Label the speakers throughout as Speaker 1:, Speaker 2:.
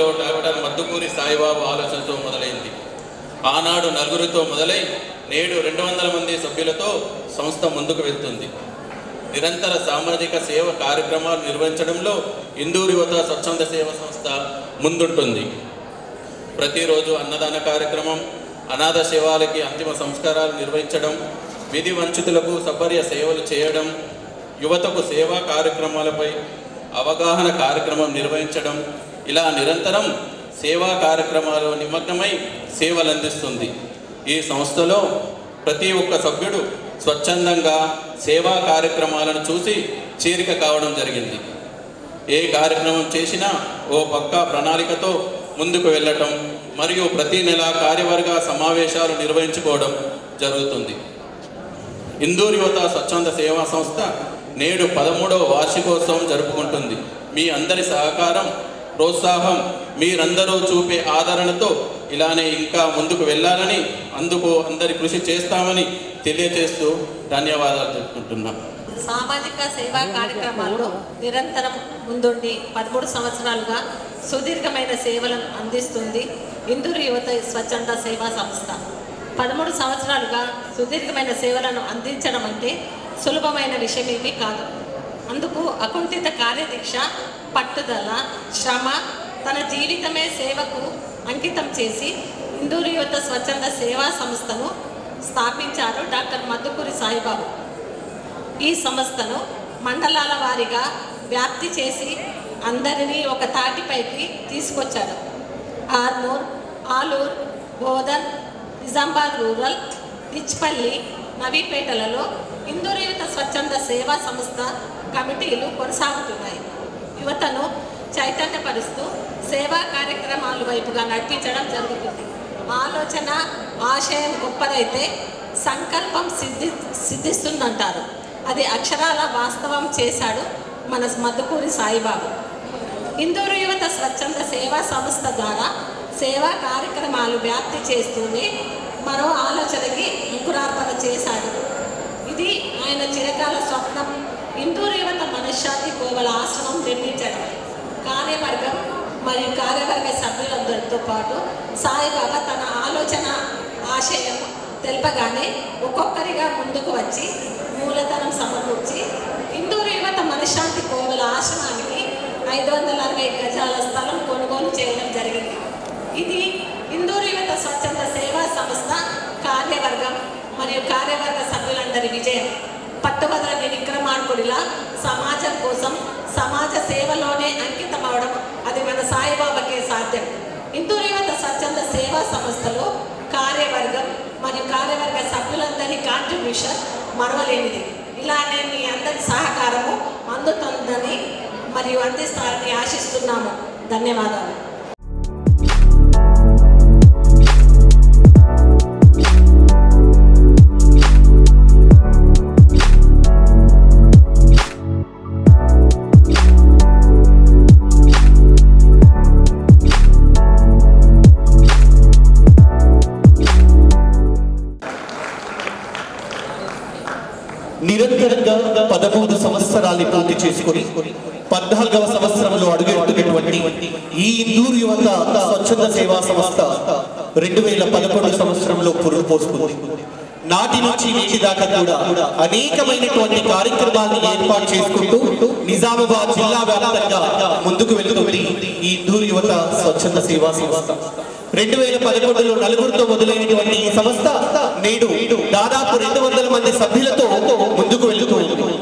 Speaker 1: మొదలులో doctor Maddukuri Saibaba ఆలోచనతో మొదలైంది. ఆనాడు నలుగురితో మొదలై నేడు 200 మంది సభ్యులతో సంస్థ ముందుకు వెళ్తుంది. నిరంతర సామాజిక సేవ కార్యక్రమాలు నిర్వహించడంలో ఇందూరు యువత స్వచ్ఛంద సేవా సంస్థ ముందుంటుంది. ప్రతిరోజు అన్నదాన కార్యక్రమం, అనాథ శవాలకి అంతిమ సంస్కారాలు నిర్వహించడం, విధి వంచితులకు సపర్య సేవలు చేయడం, యువతకు సేవా కార్యక్రమాలపై అవగాహన కార్యక్రమం నిర్వహించడం, ఇలా నిరంతరం సేవా కార్యక్రమాలు నిమగ్నమై సేవలు అందిస్తుంది. ఈ సంస్థలో ప్రతి ఒక్క సభ్యుడు స్వచ్ఛందంగా సేవా కార్యక్రమాలను చూసి చేరిక కావడం జరిగింది. ఏ కార్యక్రమం చేసినా ఓ పక్కా ప్రణాళికతో ముందుకు వెళ్ళటం మరియు ప్రతి నెల కార్యవర్గ సమావేశాలు నిర్వహించుకోవడం జరుగుతుంది. ఇందూరు యువత స్వచ్ఛంద సేవా సంస్థ నేడు 13వ వార్షికోత్సవం జరుపుకుంటుంది. మీ అందరి సహకారం, ప్రోత్సాహం, మీరందరూ చూపే ఆదరణతో ఇలానే ఇంకా ముందుకు వెళ్ళాలని, అందుకు అందరి కృషి చేస్తామని తెలియజేస్తూ ధన్యవాదాలు తెలుపుకుంటున్నాం.
Speaker 2: సామాజిక సేవా కార్యక్రమాల్లో నిరంతరం ముందుండి 13 సంవత్సరాలుగా సుదీర్ఘమైన సేవలను అందిస్తుంది ఇందూరు యువత స్వచ్ఛంద సేవా సంస్థ. 13 సంవత్సరాలుగా సుదీర్ఘమైన సేవలను అందించడం అంటే సులభమైన విషయమేమీ కాదు. అందుకు అకుంఠిత కార్యదీక్ష, పట్టుదల, శ్రమ, తన జీవితమే సేవకు అంకితం చేసి ఇందూరు యువత స్వచ్ఛంద సేవా సంస్థను స్థాపించారు డాక్టర్ మద్దుకూరి సాయిబాబు. ఈ సంస్థను మండలాల వారీగా వ్యాప్తి చేసి అందరినీ ఒక తాటిపైకి తీసుకొచ్చాడు. ఆర్మూర్, ఆలూర్, బోధన్, నిజామాబాద్ రూరల్, తిచ్పల్లి, నవీపేటలలో ఇందూరు యువత స్వచ్ఛంద సేవా సంస్థ కమిటీలు కొనసాగుతున్నాయి. యువతను చైతన్యపరుస్తూ సేవా కార్యక్రమాల వైపుగా నడిపించడం జరుగుతుంది. ఆలోచన, ఆశయం గొప్పదైతే సంకల్పం సిద్ధిస్తుందంటారు. అది అక్షరాల వాస్తవం చేశాడు మన మద్దుకూరి సాయిబాబు. ఇందూరు యువత స్వచ్ఛంద సేవా సంస్థ ద్వారా సేవా కార్యక్రమాలు వ్యాప్తి చేస్తూనే మరో ఆలోచనకి అంకురార్పణ చేశాడు. ఇది ఆయన చిరకాల స్వప్నం. ఇందూరు యువత మనశ్శాంతి కోవల ఆశ్రమం నిర్మించడం. కార్యవర్గం మరియు కార్యవర్గ సభ్యులందరితో పాటు సాయిబాబా తన ఆలోచన, ఆశయం తెలపగానే ఒక్కొక్కరిగా ముందుకు వచ్చి మూలధనం సమకూర్చి ఇందూరు యువత మనశ్శాంతి కోవల ఆశ్రమానికి 560 గజాల స్థలం కొనుగోలు చేయడం జరిగింది. ఇది ఇందూరు యువత స్వచ్ఛంద సేవా సంస్థ కార్యవర్గం మరియు కార్యవర్గ సభ్యులందరి విజయం. పట్టువదలని విక్రమార్కుడిలా సమాజం కోసం, సమాజ సేవలోనే అంకితం అవడం అది మన సాయిబాబాకే సాధ్యం. ఇందూరు యువత స్వచ్ఛంద సేవా సంస్థలో కార్యవర్గం మరియు కార్యవర్గ సభ్యులందరి కాంట్రిబ్యూషన్ మరవలేనిది. ఇలానే మీ అందరి సహకారము అందుతుందని మరియు అందిస్తారని ఆశిస్తున్నాము. ధన్యవాదాలు.
Speaker 3: నిరంతరంగా 13 సంవత్సరాలు పూర్తి చేసుకుని 14వ సంవత్సరంలో అడుగెడుతున్నటువంటి ఈ ఇందూరు యువత స్వచ్ఛంద సేవా సంస్థ 2011 సంవత్సరంలో పురుగు పోసుకుంది. నాటి నుంచి నేటి దాకా కూడా అనేకమైనటువంటి కార్యక్రమాలను ఏర్పాటు చేసుకుంటూ నిజామాబాద్ జిల్లా వ్యాప్తంగా ముందుకు వెళుతుంది ఈ ఇందూరు యువత స్వచ్ఛంద సేవా సంస్థ. 2011లో నలుగురితో మొదలైనటువంటి ఈ సంస్థ నేడు దాదాపు 200 మంది సభ్యులతో ముందుకు వెళుతుంది.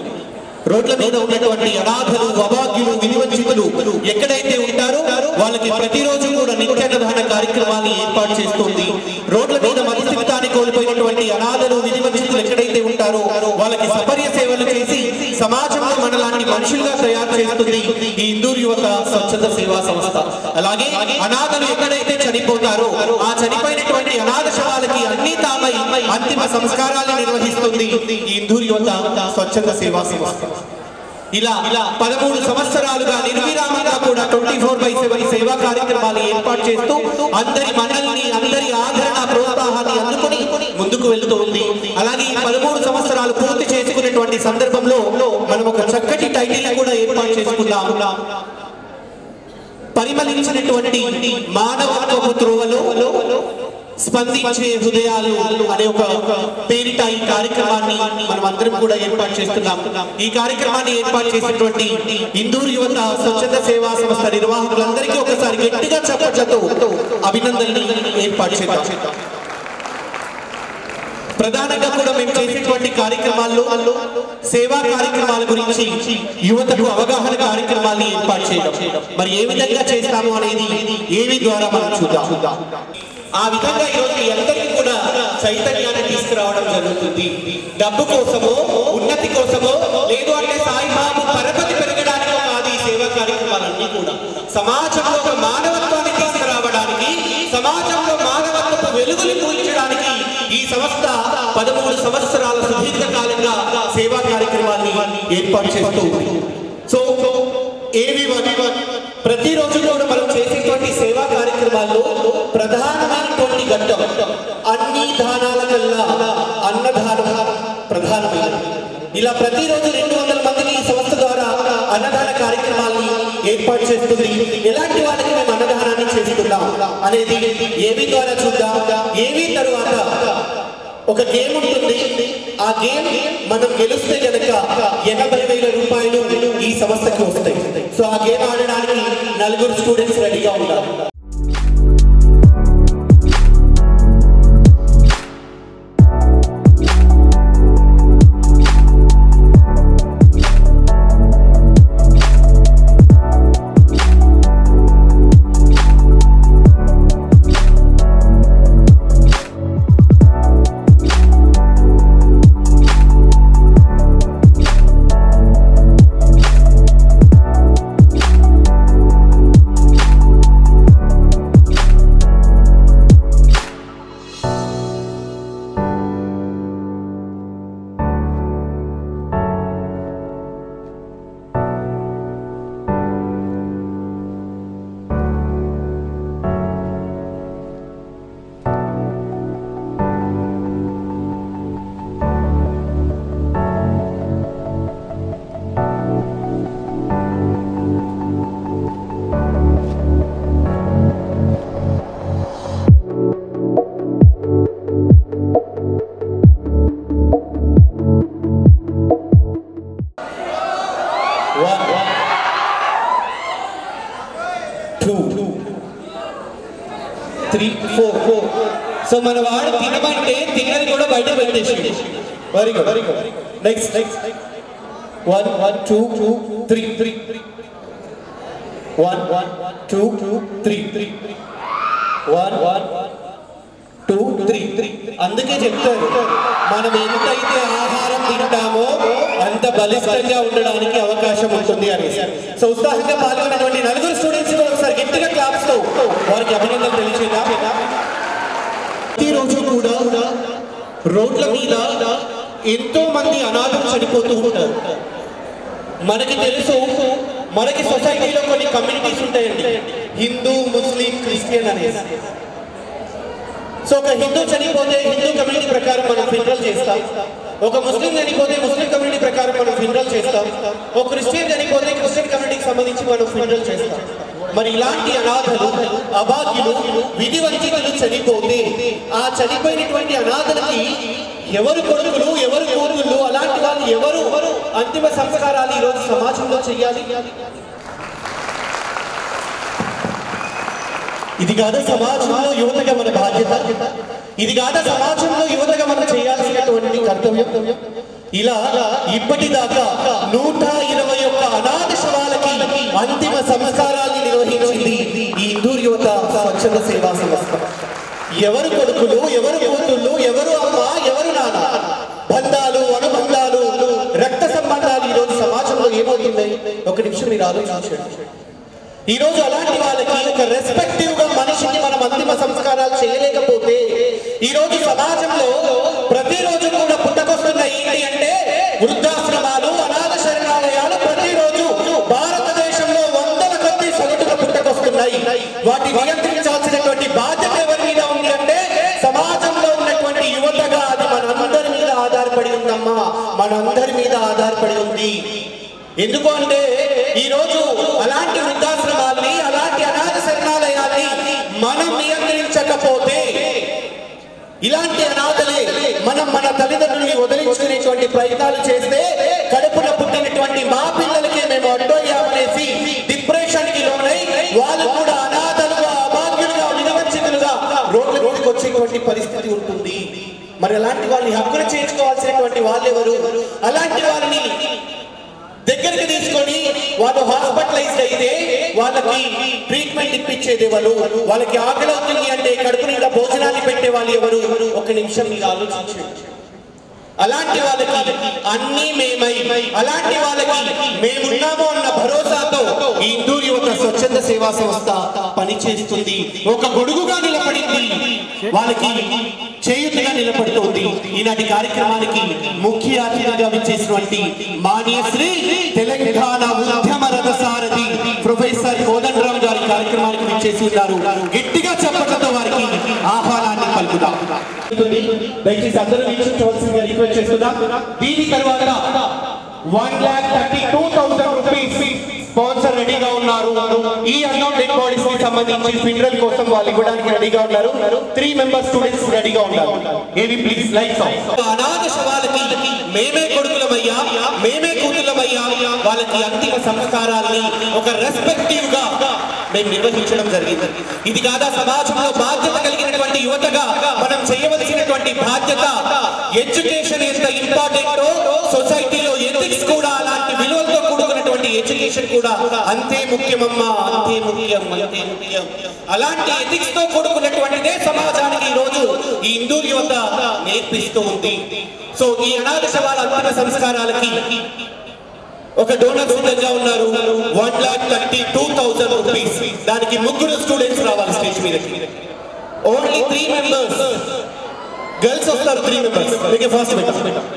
Speaker 3: రోడ్ల మీద ఉన్నటువంటి అనాథలు, అభాగ్యులు, వినివంచితులు ఎక్కడైతే ఉంటారో వాళ్ళకి ప్రతిరోజు కూడా నిత్యాన్నదాన కార్యక్రమాన్ని ఏర్పాటు చేస్తుంది. రోడ్ల మీద మనస్థితాన్ని కోల్పోయినటువంటి అనాథలు, వినివంచితులు ఎక్కడైతే ఉంటారో వాళ్ళకి సపర్య సేవలు చేసి సమాజంలో మనలాంటి మనుషులుగా తయారు చేస్తుంది ఈ ఇందూరు యువత స్వచ్ఛంద సేవా సంస్థ. అలాగే అనాథలు ఎక్కడైతే చనిపోతారో ఆ చనిపోయినటువంటి అనాథ శవాలకి అన్ని తామై అంతిమ సంస్కారాలు నిర్వహిస్తుంది ఈ ఇందూరు యువత స్వచ్ఛంద సేవా సంస్థ. ఇలా 13 సంవత్సరాలుగా నిర్విరామంగా కూడా 24/7 సేవా కార్యక్రమాలు ఏర్పాటు చేస్తూ అందరి మనల్ని, అందరి ఆదరణ, ప్రోత్సాహాన్ని అందుకుని ముందుకు వెళ్తూ ఉంది. అలాగే 13 సంవత్సరాలు పూర్తి చేసుకునేటువంటి సందర్భంలో మనం ఒక చక్కటి టైటిల్ కూడా ఏర్పాటు చేసుకున్నాం. పరిమళించినటువంటి మానవత్వపు త్రోవలో స్పందించే హృదయాలు అనే ఒక పేరిట ఈ కార్యక్రమాన్ని మనం అందరం కూడా ఏర్పాటు చేస్తున్నాం. ఈ కార్యక్రమాన్ని ఏర్పాటు చేసినటువంటి ఇందూరు యువత స్వచ్ఛంద సేవా సంస్థ నిర్వాహకులందరికీ ఒకసారి గట్టిగా చప్పట్లతో అభినందనలు ఏర్పాటు చేద్దాం. ప్రధానంగా కూడా మేము చేసేటువంటి కార్యక్రమాల్లో సేవా కార్యక్రమాల గురించి యువతకు అవగాహన కార్యక్రమాన్ని ఏర్పాటు చేయడం, మరి ఏ విధంగా చేస్తాము అనేది ఏవి ద్వారా మనం చూద్దాం. ఆ విధంగా ఈరోజు అందరికీ కూడా చైతన్యాన్ని తీసుకురావడం జరుగుతుంది. డబ్బు కోసమో ఉన్నతి కోసమో లేదు అంటే సాయిబాబు పరపతి పెరగడానికి కాదు ఈ సేవా కార్యక్రమాలన్నీ కూడా సమాజంలో ఒక మానవత్వాన్ని తీసుకురావడానికి, సమాజంలో మానవత్వపు వెలుగులు పూయించడానికి ఈ సంస్థ 13 సంవత్సరాల సుదీర్ఘ కాలంగా సేవా కార్యక్రమాన్ని ఏర్పాటు చేస్తూ సో ప్రతిరోజు కూడా మనం చేసేటువంటి సేవా కార్యక్రమాల్లో ప్రధానమైనటువంటి ఘట్టం అన్ని దానాల కల్లా అన్నదానం ప్రధానమైనది. ఇలా ప్రతిరోజు 200 మందికి ఈ సంస్థ ద్వారా అన్నదాన కార్యక్రమాన్ని ఏర్పాటు చేస్తుంది. ఎలాంటి వాళ్ళకి మేము అన్నదానాన్ని చేస్తున్నాం అనేది ఏవి ద్వారా చూద్దాం. ఏవి తరువాత ఒక గేమ్ ఉంటుంది. ఆ గేమ్ మనం గెలిస్తే గనక 80,000 రూపాయలు ఈ సంస్థకి వస్తాయి. సో ఆ గేమ్ ఆడడానికి 4 స్టూడెంట్స్ రెడీగా ఉంటారు. సో మన వాడు తినమంటే తిన్నది కూడా బయట పెట్టేసి very good very good. Next 1 1 2 2 3 3 1 1 2 2 3 3 1 1 2 3 3. అందుకే చెప్తారు మనం ఎంతైతే ఆహారం తింటామో అంత బలిష్టంగా ఉండడానికి అవకాశం ఉంటుంది అనేసి. సో ఉత్సాహంగా పాల్గొన్నటువంటి 4 స్టూడెంట్స్ ఒకసారి గట్టిగా క్లాప్స్ తో వారికి అభినందనలు తెలియజేద్దాం. ప్రతిరోజు కూడా రోడ్ల మీద ఎంతో మంది అనాథలు చనిపోతూ ఉంటారు. మనకి తెలుసు, మనకి సొసైటీలో కొన్ని కమ్యూనిటీస్ ఉంటాయండి, హిందూ, ముస్లిం, క్రిస్టియన్ అనేసి. సో ఒక హిందూ చనిపోతే హిందూ కమ్యూనిటీ ప్రకారం మనం ఫినరల్ చేస్తాం. ఒక ముస్లిం చనిపోతే ముస్లిం కమ్యూనిటీ ప్రకారం మనం ఫినరల్ చేస్తాం. ఒక క్రిస్టియన్ చనిపోతే క్రిస్టియన్ కమ్యూనిటీకి సంబంధించి మనం ఫినరల్ చేస్తాం. మరి ఇలాంటి అనాథలు, అభాగ్యులు, విధి వంచితులు చనిపోతే ఆ చనిపోయినటువంటి అనాథలకి ఎవరు కొడుకులు, ఎవరు కూతుళ్ళు, అలాంటి వాళ్ళు ఎవరు అంతిమ సంస్కారాలు ఈరోజు సమాజంలో చెయ్యాలి. ఇది కాదా సమాజంలో యువతగా మన బాధ్యత? ఇది కాదా సమాజంలో యువతగా మనం చేయాల్సినటువంటి కర్తవ్యం? ఇలా ఇప్పటిదాకా 121 అనాథ శవాలకి అంతిమ సంస్కారాన్ని నిర్వహించింది ఈ ఇందూరు యువత స్వచ్ఛంద సేవా సంస్థ. ఎవరు కొడుకులు, ఎవరు కూతుళ్ళు, ఎవరు అమ్మ, ఎవరు నాన్న, బంధాలు, అనుబంధాలు, రక్త సంబంధాలు ఈరోజు సమాజంలో ఏమవుతున్నాయి? ఒక నిమిషం మీరు ఆలోచించండి. ఈరోజు అలాంటి వాళ్ళకి ఒక రెస్పెక్టివ్ గా మనిషిని మనం అంతిమ సంస్కారాలు చేయలేకపోతే ఈరోజు సమాజంలో ప్రతిరోజు కూడా పుట్టకొస్తున్నాయి ఏంటి అంటే వృద్ధాశ్రమాలు, అనాథ శరణాలయాలు ప్రతిరోజు భారతదేశంలో 100ల కొద్ది సగటుగా పుట్టకొస్తున్నాయి. వాటి నియంత్రించాల్సినటువంటి బాధ్యత ఎవరి మీద ఉంది అంటే సమాజంలో ఉన్నటువంటి యువతగా అది మనందరి మీద ఆధారపడి ఉందమ్మా, మనందరి మీద ఆధారపడి ఉంది. ఎందుకు అంటే ఈరోజు అలాంటి వృద్ధాశ్రమాల్ని, అలాంటి మనం నియంత్రించకపోతే ఇలాంటి అనాథలే మనం మన తల్లిదండ్రుల్ని వదిలించుకునేటువంటి ప్రయత్నాలు చేస్తే కడుపున పుట్టినటువంటి మా పిల్లలకే మేము అడ్డోయ్యామనేసి డిప్రెషన్ కి లోనై వాళ్ళు కూడా అనాథలుగా అభాగ్యులుగా వినవంచితులుగా రోడ్లకు వచ్చేటువంటి పరిస్థితి ఉంటుంది. మరి అలాంటి వాళ్ళని హక్కులు చేర్చుకోవాల్సినటువంటి వాళ్ళెవరు? అలాంటి వాళ్ళని దగ్గరికి తీసుకొని వాళ్ళు హాస్పిటలైజ్ అయితే వాళ్ళకి ట్రీట్మెంట్ ఇప్పించేది ఎవరు? వాళ్ళకి ఆకలి అవుతుంది అంటే కడుపు నిండా భోజనాన్ని పెట్టే వాళ్ళు ఎవరు? ఒక నిమిషం మీరు ఆలోచించండి. అలాంటి వాళ్ళకి అన్ని మేమై, అలాంటి వాళ్ళకి మేమున్నాము అన్న భరోసాతో ఈ ఇందూరు యువత స్వచ్ఛంద సేవా సంస్థ పనిచేస్తుంది. ఒక గొడుగుగా నిలబడింది, వాళ్ళకి చేయుతగా నిలబడుతుంది. ఈనాటి కార్యక్రమానికి ముఖ్య అతిథిగా విచ్చేసినటువంటి మాన్య శ్రీ తెలంగాణ ఉద్యమ రథసారథి ప్రొఫెసర్ కోదండరామ్ గారి కార్యక్రమానికి విచ్చేసి ఉన్నారు. గట్టిగా చప్పట్లతో వారికి ఆహ్వానాన్ని పలుకుదాం. దయచేసి అందరూ వీక్షించవలసిందిగా రిక్వెస్ట్ చేస్తున్నాం. దీని తర్వాత 1,32,000 రూపీస్ స్పాన్సర్ రెడీగా ఉన్నారు. ఈ అన్అకౌంటెడ్ బాడీస్ కి సంబంధించి ఫినరల్ కోసం వాళ్ళు ఇవ్వడానికి రెడీగా ఉన్నారు. 3 మెంబర్ స్టూడెంట్స్ రెడీగా ఉన్నారు. ఏవి ప్లీజ్ లైట్స్ ఆఫ్. అనాథ శవాలకి మేమే కొడుకులమయ్యా, మేమే కూతులమయ్యా, వాళ్ళకి అంతిమ సంస్కారాల్ని ఒక రెస్పెక్టివ్ గా మేము నిర్వహించడం జరిగింది. ఇది కాదా సమాజంలో బాధ్యత కలిగినటువంటి యువతగా మనం చేయవలసినటువంటి బాధ్యత? ఎడ్యుకేషన్ ఎంత ఇంపార్టెంటో సొసైటీలో ఎథిక్స్ కూడా అలాంటి విలువలతో కూడుకున్నటువంటి ఎడ్యుకేషన్ కూడా అంతే ముఖ్యమమ్మా, అంతే ముఖ్యం, అంతే ముఖ్యం. అలాంటి ఎథిక్స్ తో కూడుకున్నటువంటిదే సమాజానికి ఈ రోజు ఈ ఇందూరు యువత నేర్పిస్తూ ఉంది. సో ఈ అనాథ శవాల అంతిమ సంస్కారాలకి ఒక డోనర్ సిద్ధంగా ఉన్నారు. 1,32,000 రూపీస్. దానికి 3 స్టూడెంట్స్ రావాలి స్టేజ్ మీదకి. ఓన్లీ 3 మెంబర్స్ గర్ల్స్ వస్తారు. 3 మెంబర్స్ మీకు ఫస్ట్ పెట్టాం.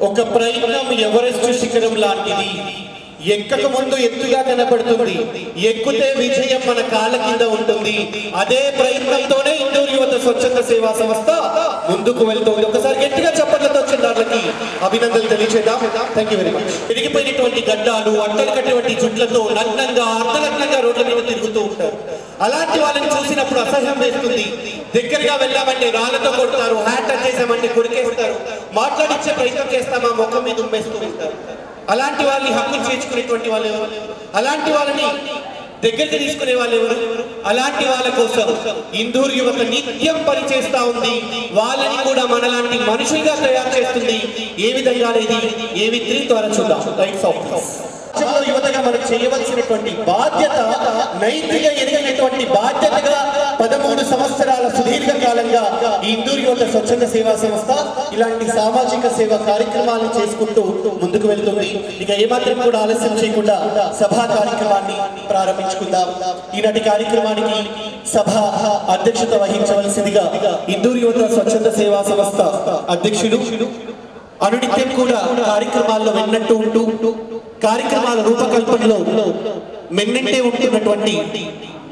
Speaker 3: ఒక ప్రయత్నం ఎవరెస్ట్ శిఖరం లాంటిది. ఎక్కక ముందు ఎత్తుగా కనపడుతుంది, ఎక్కుతే విజయం మన కాళ్ళ కింద ఉంటుంది. అదే ప్రయత్నంతోనే ఇందూరు యువత స్వచ్ఛంద సేవా సంస్థ ముందుకు వెళ్తుంది. ఒకసారి గట్టిగా చప్పట్లతో చిన్నారులకి అభినందనలు తెలియజేద్దాం. Thank you very much. విరిగిపోయినటువంటి గడ్డాలు, అట్టలు కట్టినటువంటి జుట్లతో నగ్నంగా అర్ధనగ్నంగా రోడ్ల మీద తిరుగుతూ ఉంటారు. అలాంటి వాళ్ళని చూసినప్పుడు అసహ్యం వేస్తుంది. దగ్గరగా వెళ్ళామంటే రాళ్లతో కొడతారు, హ్యాట్ టచ్ చేసామంటే కొరికేస్తారు, మాట్లాడించే ప్రయత్నం చేస్తామా ముఖం మీద ఉమ్మేస్తూ ఉంటారు. అలాంటి వాళ్ళని హక్కులు చేర్చుకునేటువంటి వాళ్ళు ఎవరు? అలాంటి వాళ్ళని దగ్గరికి తీసుకునే వాళ్ళు ఎవరు? అలాంటి వాళ్ళ కోసం ఇందూరు యువత నిత్యం పనిచేస్తా ఉంది. వాళ్ళని కూడా మనలాంటి మనుషులుగా తయారు చేస్తుంది. ఏ విధంగా అనేది ఏవి త్వరగా చూద్దాం. యువతగా మనం చేయవలసినటువంటి బాధ్యత, నైతిక ఎదిగినటువంటి బాధ్యతగా 13 సంవత్సరాల సుదీర్ఘ కాలంగా ఈ ఇందూరు యువత స్వచ్ఛంద సేవా సంస్థ ఇలాంటి సామాజిక సేవా కార్యక్రమాలను చేసుకుంటూ ముందుకు వెళ్తుంది. ఇక ఏమాత్రం కూడా ఆలస్యం చేయకుండా సభా కార్యక్రమాన్ని ప్రారంభించుకుందాం. ఈనాటి కార్యక్రమానికి సభ అధ్యక్షత వహించవలసిందిగా ఇందూరు యువత స్వచ్ఛంద సేవా సంస్థ అధ్యక్షుడు అనునిత్యం కూడా కార్యక్రమాల్లో విన్నట్టు ఉంటూ కార్యక్రమాల రూపకల్పనలో మెన్నింటే ఉంటున్నటువంటి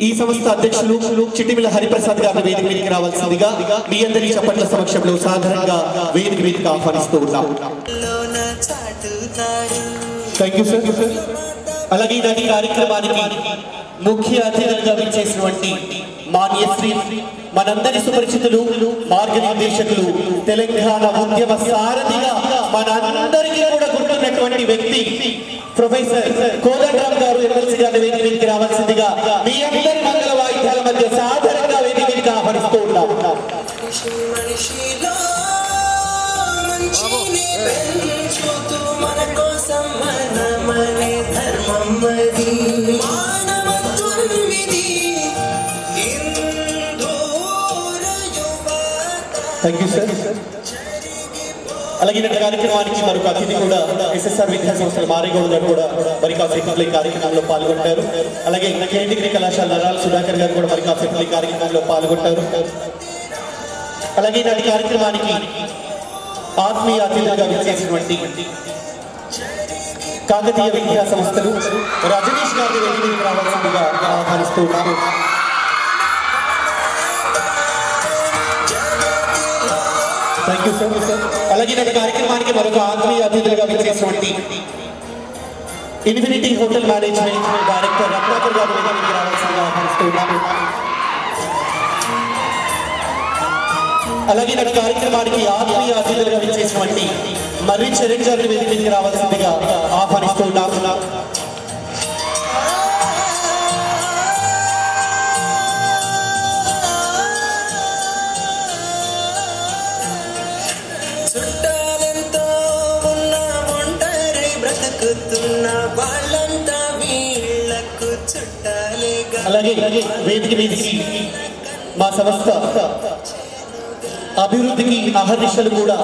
Speaker 3: ఈ సంస్థ అధ్యక్షులు చిట్టిమిల హరిప్రసాద్ గారిని వేదిక మీదకి రావాల్సిందిగా మీ అందరి చప్పట్ల సమక్షంలో సాధారణంగా వేదిక మీదకి ఆహ్వానిస్తూ ఉన్నాం. Thank you sir. అలాగే ఈనాటి కార్యక్రమానికి ముఖ్య అతిథులుగా విచ్చేసినటువంటి మాన్యశ్రీ మనందరి సుపరిచితులు మార్గనిర్దేశకులు తెలంగాణ ఉద్యమ సారథిగా మనందరికీ కూడా గుర్తున్నటువంటి వ్యక్తి ప్రొఫెసర్ కోదండరామ్ గారు ఎమ్మెల్సీ గారి వేదిక మీదకి రావాల్సిందిగా మీ అందరి మంగళ వాయిద్యాల మధ్య సాధారణంగా వేదిక మీదకి ఆహ్వానిస్తూ ఉన్నాం. Thank you sir. అలాగే ఈ కార్యక్రమానికి మరొక అతిథి కూడా ఎస్ఎస్ఆర్ విద్యా సంస్థల మారేగౌడ్ గారు కూడా మరి కాసేపట్లో ఈ కార్యక్రమంలో పాల్గొంటారు. అలాగే కేంద్రీయ డిగ్రీ కళాశాల నరాల సుధాకర్ గారు కూడా మరి కాసేపట్లో ఈ కార్యక్రమంలో పాల్గొంటారు. అలాగే ఈ కార్యక్రమానికి ఆత్మీయ అతిథులుగా విచ్చేసినటువంటి కాకతీయ విద్యా సంస్థలు రజనీష్ గారిని వేదికకి రావాల్సిందిగా ఆహ్వానిస్తూ ఉన్నారు. Thank you so much sir. అలాగే ఈ కార్యక్రమానికి మరొక ఆత్మీయ అతిథులుగా విచ్చేసినటువంటి infinity hotel management director Ratnakar గారు వేదికకి రావాల్సిందిగా ఆహ్వానిస్తూ ఉన్నారు. అలాగే ఈ కార్యక్రమానికి ఆత్మీయ అతిథులుగా విచ్చేసినటువంటి మర్రి చరణ్ గారిని వేదికకి రావాల్సిందిగా ఆహ్వానిస్తూ ఉన్నాము. అలాగే వేదిక మీదకి మా సంస్థ అభివృద్ధికి అహర్నిశలు కూడా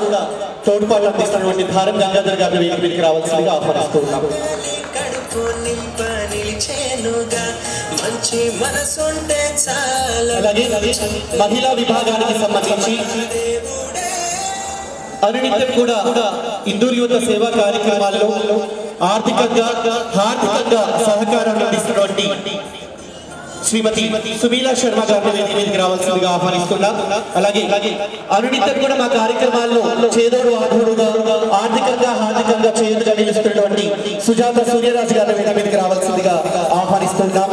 Speaker 3: తోడ్పాటు అందిస్తున్నటువంటి ధారం గంగాధర్ గారిని వేదిక మీదకి రావాల్సిందిగా ఆహ్వానిస్తూ ఉన్నాము. అలాగే మహిళా విభాగానికి సంబంధించి అనునిత్యం కూడా ఇందూరు యువత సేవా కార్యక్రమాల్లో ఆర్థికంగా సహకారాన్ని అందిస్తున్నటువంటి శ్రీమతి సుమీలా శర్మ గారిని వేదిక మీదకి రావాల్సిందిగా ఆహ్వానిస్తున్నాం. అలాగే అనునిత్యం కూడా మా కార్యక్రమాల్లో చేదోడు ఆధోడుగా ఆర్థికంగా చేదుగా నిలుస్తున్నటువంటి సుజాత సూర్యరాజు గారిని వేదిక మీదకి రావాల్సిందిగా ఆహ్వానిస్తున్నాం.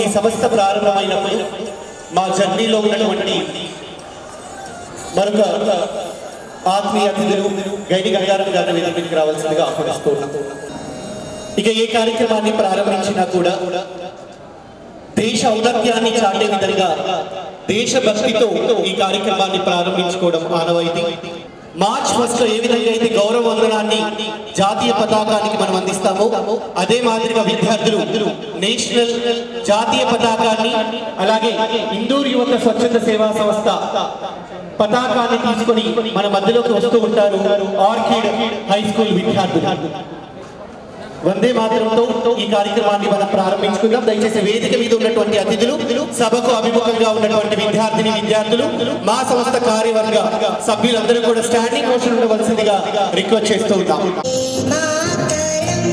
Speaker 3: ఈ సంస్థ ప్రారంభమైనప్పుడు మా జర్నీలో ఉన్నటువంటి మరొక ఆత్మీయ అతిథులు గైడి గంగారం గారిని వేదిక మీదకి రావాల్సిందిగా ఆహ్వానిస్తూ ఉన్నాం. ఇక ఏ కార్యక్రమాన్ని ప్రారంభించినా కూడా దేశ ఔన్నత్యాన్ని చాటే విధంగా దేశభక్తితో ఈ కార్యక్రమాన్ని ప్రారంభించుకోవడం ఆనవాయితీ. మార్చ్ 1 ఏ విధంగా అయితే గౌరవ వందనాన్ని జాతీయ పతాకానికి మనం అందిస్తామో అదే మాదిరిగా విద్యార్థులు నేషనల్ జాతీయ పతాకాన్ని అలాగే ఇందూరు యువత స్వచ్ఛంద సేవా సంస్థ పతాకాన్ని తీసుకొని మన మధ్యలోకి వస్తూ ఉంటారు ఆర్కిడ్ హై స్కూల్ విద్యార్థులు. వందే మాతరంతో ఈ కార్యక్రమాన్ని మనం ప్రారంభించుకుందాం. దయచేసి వేదిక మీద ఉన్నటువంటి అతిథులు, సభకు అభిముఖంగా ఉన్నటువంటి విద్యార్థులు, మా సంస్థ కార్యవర్గ సభ్యులందరూ కూడా స్టాండింగ్ మోషన్ ఉండవలసిందిగా రిక్వెస్ట్ చేస్తూ ఉన్నాం.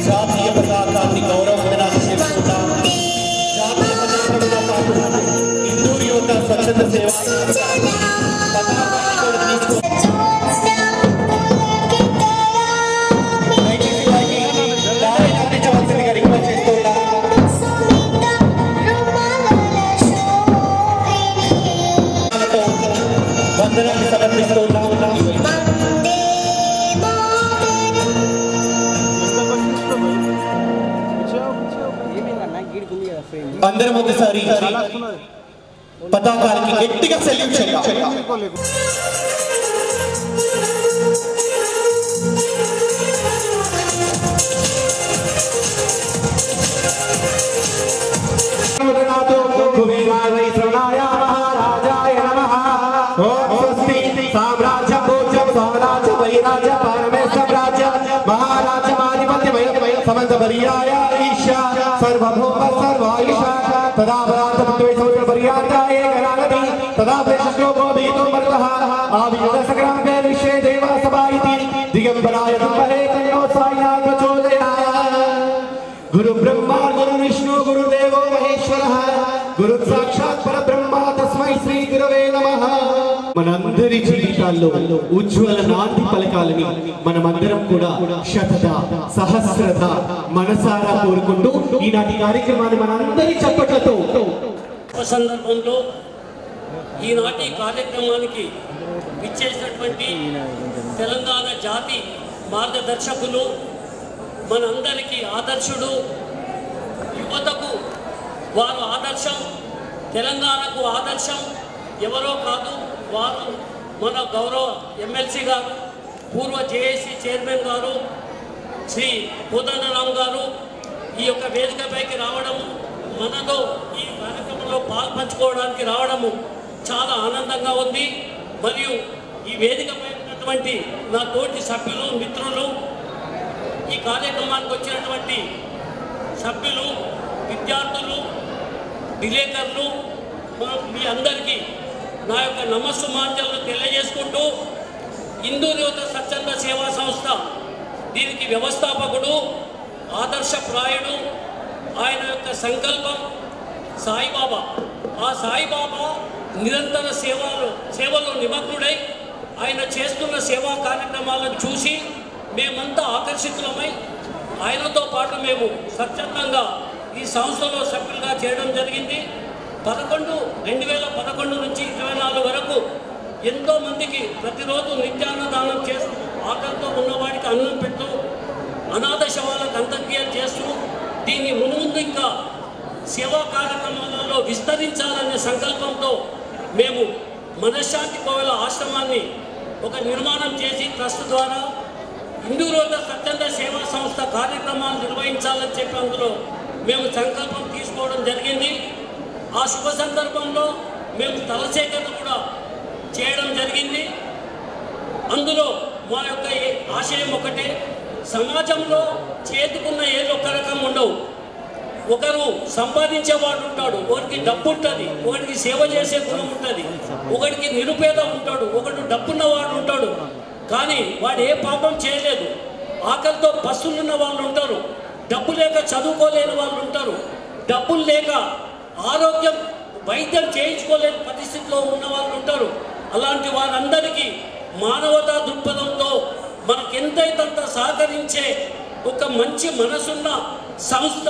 Speaker 3: జాతీయ పతాకాన్ని గౌరవ వందనాన్ని చేసుకుంటాం. జాతీయ పతాకంతో పాటు ఇందూరు యువత స్వచ్ఛంద సేవ పతాకాన్ని కూడా తీసుకుంటాం. అందరం ఒకసారి పతాకాలకి గట్టిగా సెల్యూట్ చేయాలి. సామ్రాజ్య పూజ్యం స్వరాజ్య వైరాజ్య పరమేశ్వర రాజ్య మహారాజ
Speaker 4: समंत बरियाय ईशा सर्वभौम सर्वायुषा तदा भरातपुत्रे समुद्र बरियाताय गणागति तदा प्रेषितो भूमितो मर्तः आवियुत सग्रामे विश्वे देवा सभाइति दिगंबराय दुर्महे तयो साया प्रचोदयात् गुरु ब्रह्मा गुरु विष्णु गुरुदेवो महेश्वरः गुरु साक्षात् परब्रह्म तस्मै श्री गुरवे नमः। మనందరి జీవితాల్లో ఉజ్వల నాంది పలకాలని మనమందరం కూడా శతద సహస్రద మనసారా కోరుకుంటూ ఈనాటి కార్యక్రమాన్ని మనందరి చప్పట్లతో
Speaker 5: సందర్భంలో ఈనాటి కార్యక్రమానికి విచ్చేసినటువంటి తెలంగాణ జాతి మార్గదర్శకులు మనందరికీ ఆదర్శుడు యువతకు వారు ఆదర్శం తెలంగాణకు ఆదర్శం ఎవరో కాదు వారు మన గౌరవ ఎమ్మెల్సీ గారు పూర్వ జేఏసీ చైర్మన్ గారు శ్రీ కోదండరామ్ గారు ఈ యొక్క వేదికపైకి రావడము మనతో ఈ కార్యక్రమంలో పాల్పంచుకోవడానికి రావడము చాలా ఆనందంగా ఉంది మరియు ఈ వేదికపై ఉన్నటువంటి నా తోటి సభ్యులు మిత్రులు ఈ కార్యక్రమానికి వచ్చినటువంటి సభ్యులు విద్యార్థులు విలేకరులు మీ అందరికీ నా యొక్క నమస్సుమాంజలను తెలియజేసుకుంటూ హిందూ యువత స్వచ్ఛంద సేవా సంస్థ దీనికి వ్యవస్థాపకుడు ఆదర్శప్రాయుడు ఆయన యొక్క సంకల్పం సాయిబాబా ఆ సాయిబాబా నిరంతర సేవలో నిమగ్నుడై ఆయన చేస్తున్న సేవా కార్యక్రమాలను చూసి మేమంతా ఆకర్షితులమై ఆయనతో పాటు మేము స్వచ్ఛందంగా ఈ సంస్థలో సభ్యులుగా చేయడం జరిగింది 2011 నుంచి 24 వరకు ఎంతోమందికి ప్రతిరోజు నిత్యాన్నదానం చేస్తూ ఆకలితో ఉన్నవాడికి అన్నం పెడుతూ అనాథ శవాలకు అంత్యక్రియలు చేస్తూ దీన్ని ముందు ఇంకా సేవా కార్యక్రమాలలో విస్తరించాలనే సంకల్పంతో మేము మనశ్శాంతి కోవెల ఆశ్రమాన్ని ఒక నిర్మాణం చేసి ట్రస్ట్ ద్వారా హిందూ యువత స్వచ్ఛంద సేవా సంస్థ కార్యక్రమాలు నిర్వహించాలని చెప్పి అందులో మేము సంకల్పం తీసుకోవడం జరిగింది। ఆ శుభ సందర్భంలో మేము స్థలసేకరణ కూడా చేయడం జరిగింది। అందులో మా యొక్క ఆశయం ఒకటే, సమాజంలో చేతుకున్న ఏళ్ళు ఒక రకం ఉండవు। ఒకరు సంపాదించేవాడు ఉంటాడు, ఒకరికి డబ్బు ఉంటుంది, ఒకరికి సేవ చేసే గుణం ఉంటుంది, ఒకరికి నిరుపేద ఉంటాడు, ఒకడు డబ్బున్నవాడు ఉంటాడు, కానీ వాడు ఏ పాపం చేయలేదు। ఆకలితో పస్తులున్న వాళ్ళు ఉంటారు, డబ్బు లేక చదువుకోలేని వాళ్ళు ఉంటారు, డబ్బులు లేక ఆరోగ్యం వైద్యం చేయించుకోలేని పరిస్థితిలో ఉన్న వాళ్ళు ఉంటారు। అలాంటి వారందరికీ మానవతా దృక్పథంతో మనకెంతైతంత సహకరించే ఒక మంచి మనసున్న సంస్థ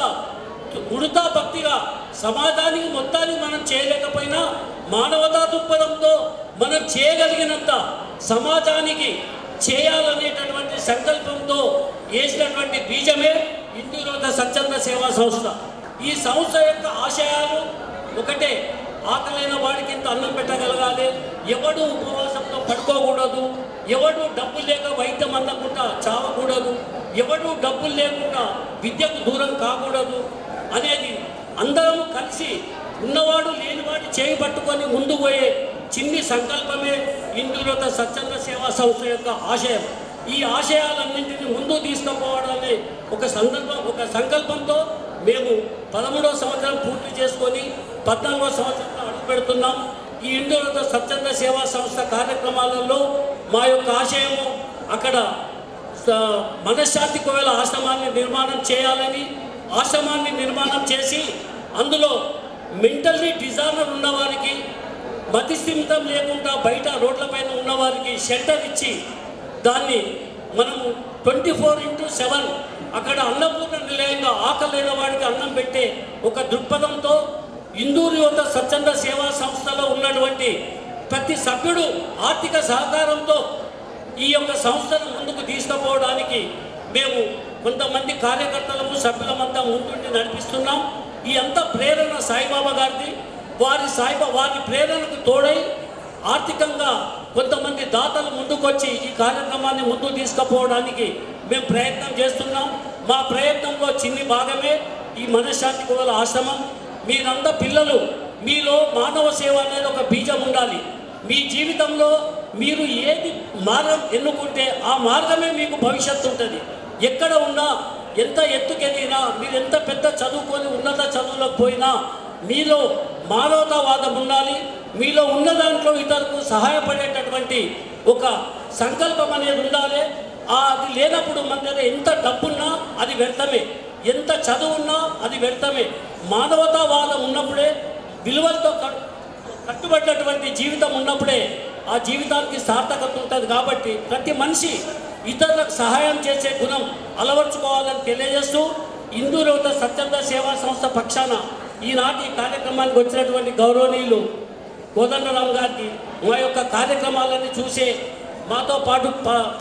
Speaker 5: ఉడతా భక్తిగా సమాజానికి మొత్తానికి మనం చేయలేకపోయినా మానవతా దృక్పథంతో మనం చేయగలిగినంత సమాజానికి చేయాలనేటటువంటి సంకల్పంతో వేసినటువంటి బీజమే హిందూ యువత స్వచ్ఛంద సేవా సంస్థ। ఈ సంస్థ యొక్క ఆశయాలు ఒకటే, ఆకలైన వాడికి ఇంత అన్నం పెట్టగలగాలి, ఎవడు ఉపవాసంతో పడుకోకూడదు, ఎవడు డబ్బులు లేక వైద్యం అందకుండా చావకూడదు, ఎవడు డబ్బులు లేకుండా విద్యకు దూరం కాకూడదు అనేది అందరం కలిసి ఉన్నవాడు లేనివాడు చేయి పట్టుకొని ముందు పోయే చిన్ని సంకల్పమే హిందూ యువత స్వచ్ఛంద సేవా సంస్థ యొక్క ఆశయం। ఈ ఆశయాలన్నింటినీ ముందు తీసుకుపోవడాన్ని ఒక సంకల్పంతో మేము 13వ సంవత్సరం పూర్తి చేసుకొని 14వ సంవత్సరంలో అడుగు పెడుతున్నాం। ఈ హిందూ యువత స్వచ్ఛంద సేవా సంస్థ కార్యక్రమాలలో మా యొక్క ఆశయము అక్కడ మనశ్శాంతి కోవెల ఆశ్రమాన్ని నిర్మాణం చేయాలని, ఆశ్రమాన్ని నిర్మాణం చేసి అందులో మెంటల్లీ డిజార్డర్ ఉన్నవారికి, మతిస్థిమితం లేకుండా బయట రోడ్లపైన ఉన్నవారికి షెల్టర్ ఇచ్చి దాన్ని మనము 24/7 అక్కడ అన్నపూర్ణ నిలయంగా ఆకలైన వాడికి అన్నం పెట్టే ఒక దృక్పథంతో హిందూ యువత స్వచ్ఛంద సేవా సంస్థలో ఉన్నటువంటి ప్రతి సభ్యుడు ఆర్థిక సహకారంతో ఈ యొక్క సంస్థను ముందుకు తీసుకుపోవడానికి మేము కొంతమంది కార్యకర్తలము సభ్యులమంతా ముందుండి నడిపిస్తున్నాం। ఈ అంత ప్రేరణ సాయిబాబా గారిది। వారి ప్రేరణకు తోడై ఆర్థికంగా కొంతమంది దాతలు ముందుకొచ్చి ఈ కార్యక్రమాన్ని ముందుకు తీసుకుపోవడానికి మేము ప్రయత్నం చేస్తున్నాం। మా ప్రయత్నంలో చిన్ని భాగమే ఈ మనశ్శాంతి కోవెల ఆశ్రమం। మీరంతా పిల్లలు, మీలో మానవ సేవ అనేది ఒక బీజం ఉండాలి। మీ జీవితంలో మీరు ఏది మార్గం ఎన్నుకుంటే ఆ మార్గమే మీకు భవిష్యత్తు ఉంటుంది। ఎక్కడ ఉన్నా ఎంత ఎత్తుకెదిగినా, మీరు ఎంత పెద్ద చదువుకొని ఉన్నత చదువులకు పోయినా మీలో మానవతావాదం ఉండాలి. మీలో ఉన్న దాంట్లో ఇతరులకు సహాయపడేటటువంటి ఒక సంకల్పం అనేది ఉండాలి. అది లేనప్పుడు మన దగ్గర ఎంత డబ్బున్నా అది వ్యర్థమే, ఎంత చదువున్నా అది వ్యర్థమే. మానవతావాదం ఉన్నప్పుడే, విలువలతో కట్టుబడినటువంటి జీవితం ఉన్నప్పుడే ఆ జీవితానికి సార్థకత ఉంటుంది. కాబట్టి ప్రతి మనిషి ఇతరులకు సహాయం చేసే గుణం అలవర్చుకోవాలని తెలియజేస్తూ, ఇందూరు యువత స్వచ్ఛంద సేవా సంస్థ పక్షాన ఈనాటి కార్యక్రమానికి వచ్చినటువంటి గౌరవనీయులు కోదండరామ్ గారికి మా యొక్క కార్యక్రమాలన్నీ చూసే మాతో పాటు